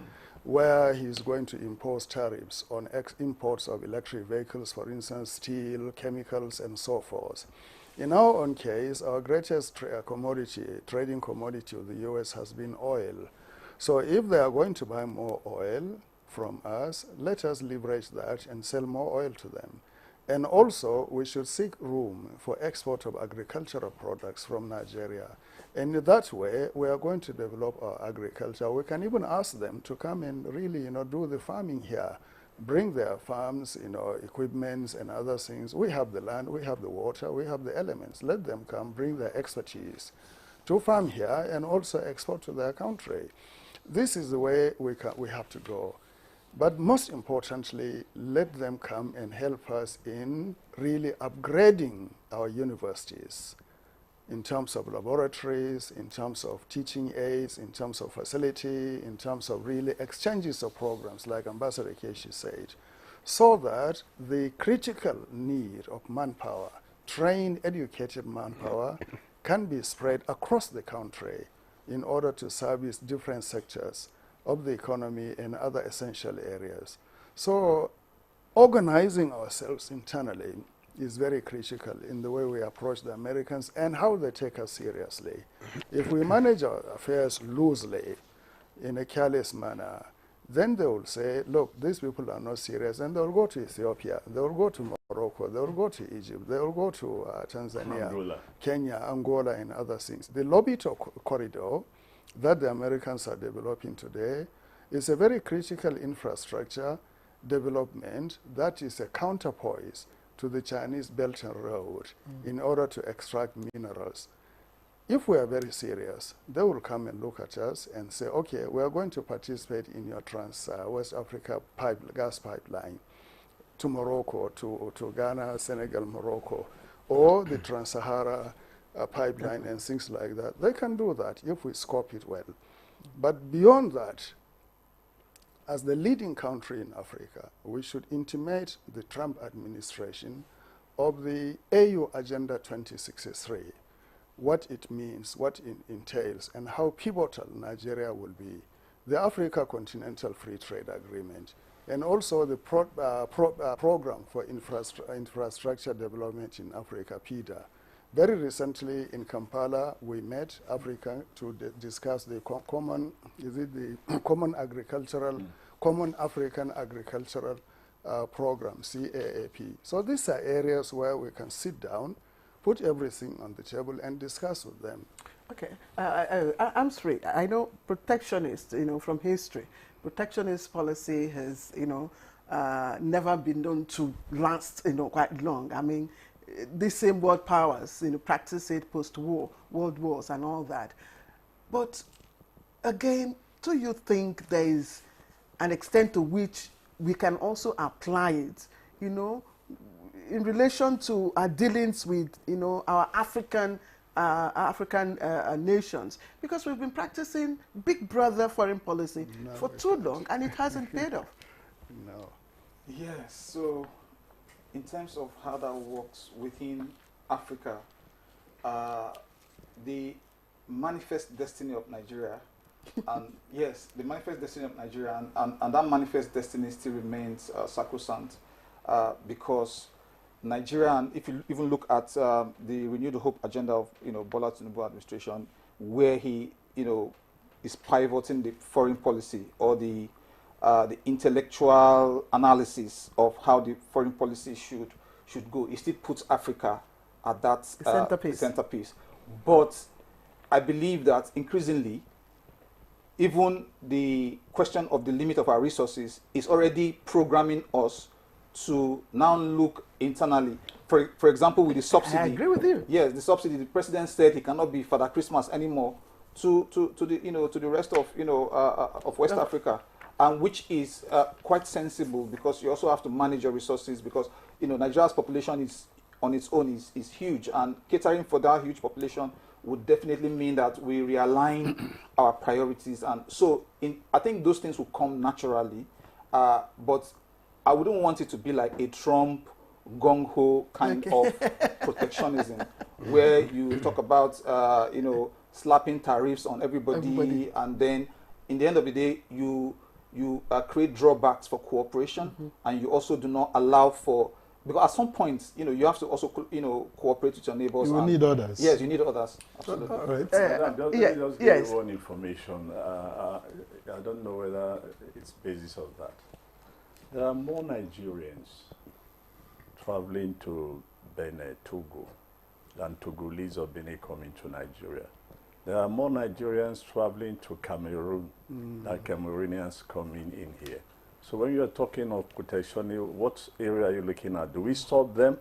where he's going to impose tariffs on imports of electric vehicles, for instance, steel, chemicals, and so forth. In our own case, our greatest trading commodity of the U.S. has been oil. So if they are going to buy more oil from us, let us leverage that and sell more oil to them. And also, we should seek room for export of agricultural products from Nigeria. And in that way, we are going to develop our agriculture. We can even ask them to come and really, you know, do the farming here, bring their farms, you know, equipments and other things. We have the land, we have the water, we have the elements. Let them come, bring their expertise to farm here and also export to their country. This is the way we have to go. But most importantly, let them come and help us in really upgrading our universities in terms of laboratories, in terms of teaching aids, in terms of facility, in terms of really exchanges of programs, like Ambassador Nkechi said, so that the critical need of manpower, trained, educated manpower, can be spread across the country in order to service different sectors of the economy and other essential areas. So organizing ourselves internally is very critical in the way we approach the Americans and how they take us seriously. If we manage our affairs loosely, in a careless manner, then they will say, look, these people are not serious, and they will go to Ethiopia, they will go to Morocco, they will go to Egypt, they will go to Tanzania, Angola. Kenya, Angola, and other things. The Lobito corridor that the Americans are developing today is a very critical infrastructure development that is a counterpoise to the Chinese Belt and Road in order to extract minerals. If we are very serious, they will come and look at us and say, okay, we are going to participate in your Trans-West Africa gas pipeline to Morocco, to Ghana, Senegal, Morocco, or the Trans-Sahara pipeline and things like that. They can do that if we scope it well. But beyond that, as the leading country in Africa, we should intimate the Trump administration of the AU Agenda 2063, what it means, what it entails, and how pivotal Nigeria will be. The Africa Continental Free Trade Agreement, and also the Program for Infrastructure Development in Africa, PIDA. Very recently in Kampala, we met Africa to discuss the common African Agricultural Program, CAAP. So these are areas where we can sit down, put everything on the table and discuss with them. Okay, I'm straight. I know protectionist, from history, protectionist policy has, never been known to last, quite long. I mean, these same world powers, practice it post-war, world wars and all that. But again, do you think there is an extent to which we can also apply it, in relation to our dealings with, our African nations, because we've been practicing big brother foreign policy for too long and it hasn't paid off. No. Yes, so in terms of how that works within Africa, the manifest destiny of Nigeria, and yes, the manifest destiny of Nigeria, and that manifest destiny still remains sacrosanct because Nigeria, and if you even look at the Renewed Hope agenda of Bola Tinubu administration, where he is pivoting the foreign policy or the intellectual analysis of how the foreign policy should go, it still puts Africa at that centerpiece. But I believe that increasingly, even the question of the limit of our resources is already programming us to now look internally. For example, with the subsidy. I agree with you. Yes, the subsidy. The president said he cannot be Father Christmas anymore to the rest of West Africa, and which is quite sensible because you also have to manage your resources because Nigeria's population is on its own is huge, and catering for that huge population would definitely mean that we realign our priorities, and so I think those things will come naturally, but I wouldn't want it to be like a Trump gung-ho kind of protectionism where you talk about slapping tariffs on everybody, and then in the end of the day you create drawbacks for cooperation, and you also do not allow for, because at some point you have to also cooperate with your neighbors. You need others. Yes, you need others. Absolutely. All right. Just give you one information. I don't know whether it's basis of that. There are more Nigerians traveling to Benin, Togo, than Togolese or Benin coming to Nigeria. There are more Nigerians traveling to Cameroon than Cameroonians coming in here. So when you're talking of protection, what area are you looking at? Do we stop them?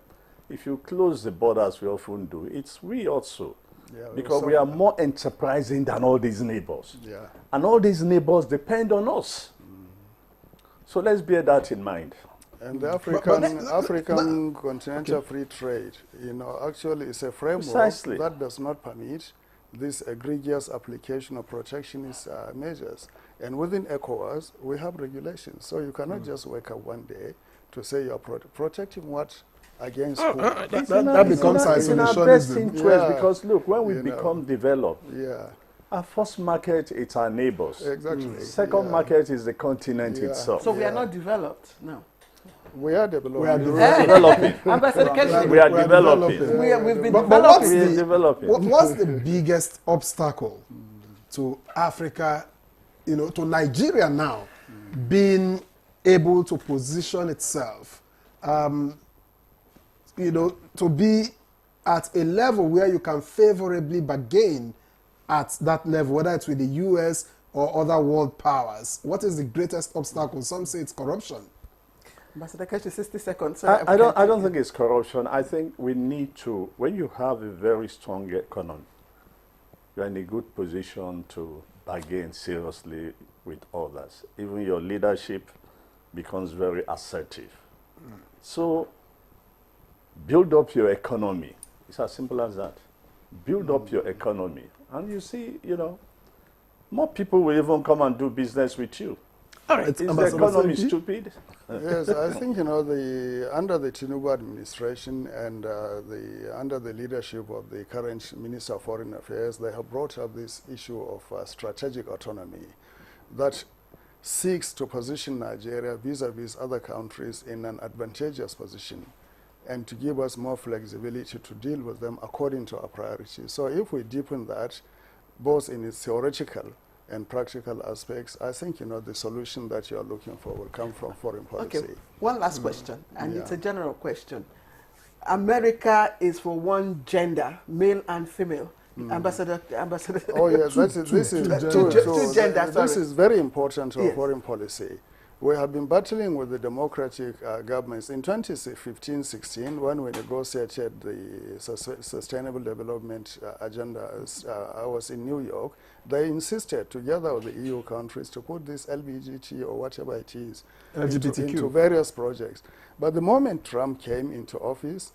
If you close the borders, we often do, it's we also. Yeah, because we are more enterprising than all these neighbors. Yeah. And all these neighbors depend on us. So let's bear that in mind. And the African Continental Free Trade, actually is a framework that does not permit this egregious application of protectionist measures. And within ECOWAS, we have regulations. So you cannot just wake up one day to say you're protecting what against who. That becomes isolationism. It's in our best interest because look, when we become developed, our first market is our neighbors. Exactly. Second market is the continent itself. So we are not developed now. We are developing. We are developing. We are developing. We've been developing. What's the biggest obstacle to Africa, to Nigeria now, being able to position itself, to be at a level where you can favorably bargain at that level, whether it's with the US or other world powers? What is the greatest obstacle? Some say it's corruption. Ambassador Keshi, 60 seconds. I don't think it's corruption. I think we need to, when you have a very strong economy, you're in a good position to bargain seriously with others. Even your leadership becomes very assertive. So build up your economy. It's as simple as that. Build up your economy. And you see, more people will even come and do business with you. All right, Is the Ambassador economy Serki? stupid? Yes, I think, you know, under the Tinubu administration and under the leadership of the current Minister of Foreign Affairs, they have brought up this issue of strategic autonomy that seeks to position Nigeria vis-a-vis other countries in an advantageous position and to give us more flexibility to deal with them according to our priorities. So if we deepen that, both in its theoretical and practical aspects, I think, you know, the solution that you're looking for will come from foreign policy. Okay, one last question, and Yeah. it's a general question. America is for one gender, male and female. Ambassador. Oh yes, this is very important to Yes. foreign policy. We have been battling with the democratic governments. In 2015-16, when we negotiated the Sustainable Development Agenda, I was in New York, they insisted, together with the EU countries, to put this LBGT or whatever it is into various projects. But the moment Trump came into office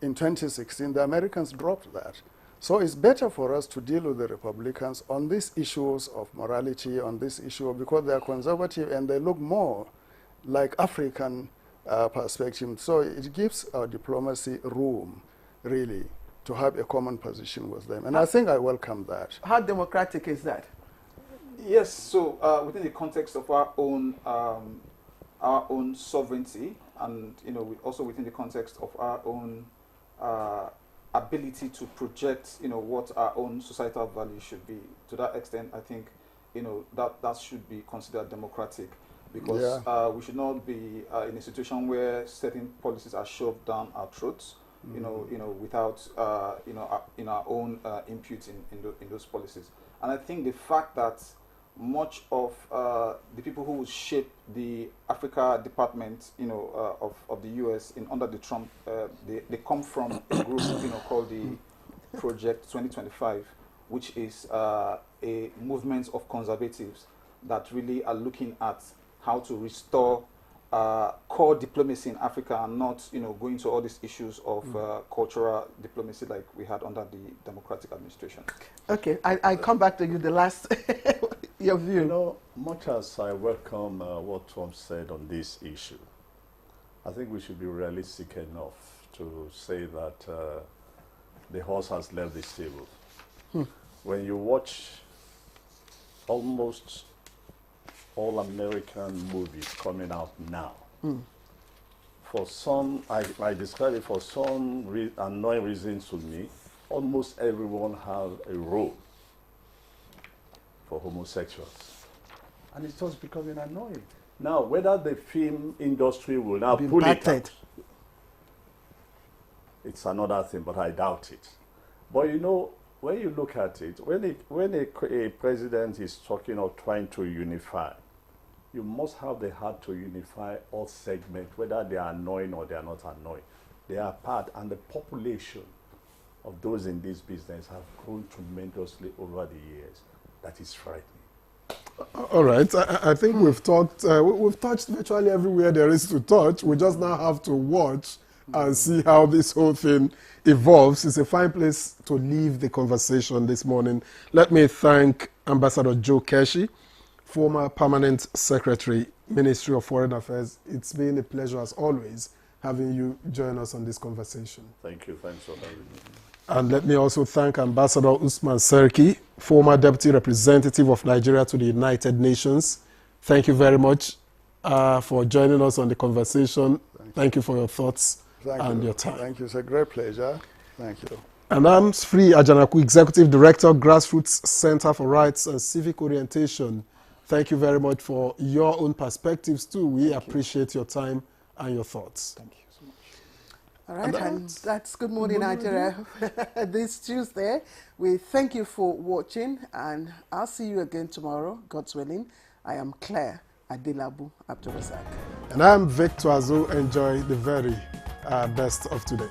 in 2016, the Americans dropped that. So it's better for us to deal with the Republicans on these issues of morality, on this issue, because they are conservative and they look more like African perspective. So it gives our diplomacy room, really, to have a common position with them. And I think I welcome that. How democratic is that? Yes, so within the context of our own sovereignty, and you know, also within the context of our own ability to project, you know, what our own societal values should be. To that extent, I think, you know, that should be considered democratic, because we should not be in a situation where certain policies are shoved down our throats, you know, without in our own input in those policies. And I think the fact that much of the people who will shape the Africa department, you know, of the U.S. under the Trump, they come from a group, you know, called the Project 2025, which is a movement of conservatives that really are looking at how to restore core diplomacy in Africa, and not, you know, going to all these issues of cultural diplomacy like we had under the Democratic administration. Okay, I come back to you, the last, your view. You know, much as I welcome what Trump said on this issue, I think we should be realistic enough to say that the horse has left the stable. When you watch almost all American movies coming out now, for some, I describe it, for some annoying reasons to me, almost everyone has a role for homosexuals. And it's just becoming annoying. Now, whether the film industry will now pull it out, it's another thing, but I doubt it. But you know, when you look at it, when a president is talking or trying to unify, you must have the heart to unify all segments, whether they are annoying or they are not annoying. They are part, and the population of those in this business have grown tremendously over the years. That is frightening. All right, I think we've talked, we've touched virtually everywhere there is to touch. We just now have to watch and see how this whole thing evolves. It's a fine place to leave the conversation this morning. Let me thank Ambassador Joe Keshi, former Permanent Secretary, Ministry of Foreign Affairs. It's been a pleasure, as always, having you join us on this conversation. Thank you. Thanks for having me. And let me also thank Ambassador Usman Serki, former Deputy Representative of Nigeria to the United Nations. Thank you very much for joining us on the conversation. Thank you for your thoughts and your time. Thank you. It's a great pleasure. Thank you. And I'm Free Ajanaku, Executive Director, Grassroots Center for Rights and Civic Orientation. Thank you very much for your own perspectives too. We appreciate your time and your thoughts. Thank you so much. All right, and that's Good Morning Nigeria this Tuesday. We thank you for watching, and I'll see you again tomorrow, God's willing. I am Claire Adelabu Abdulrazak. And I'm Victor Azu. Enjoy the very best of today.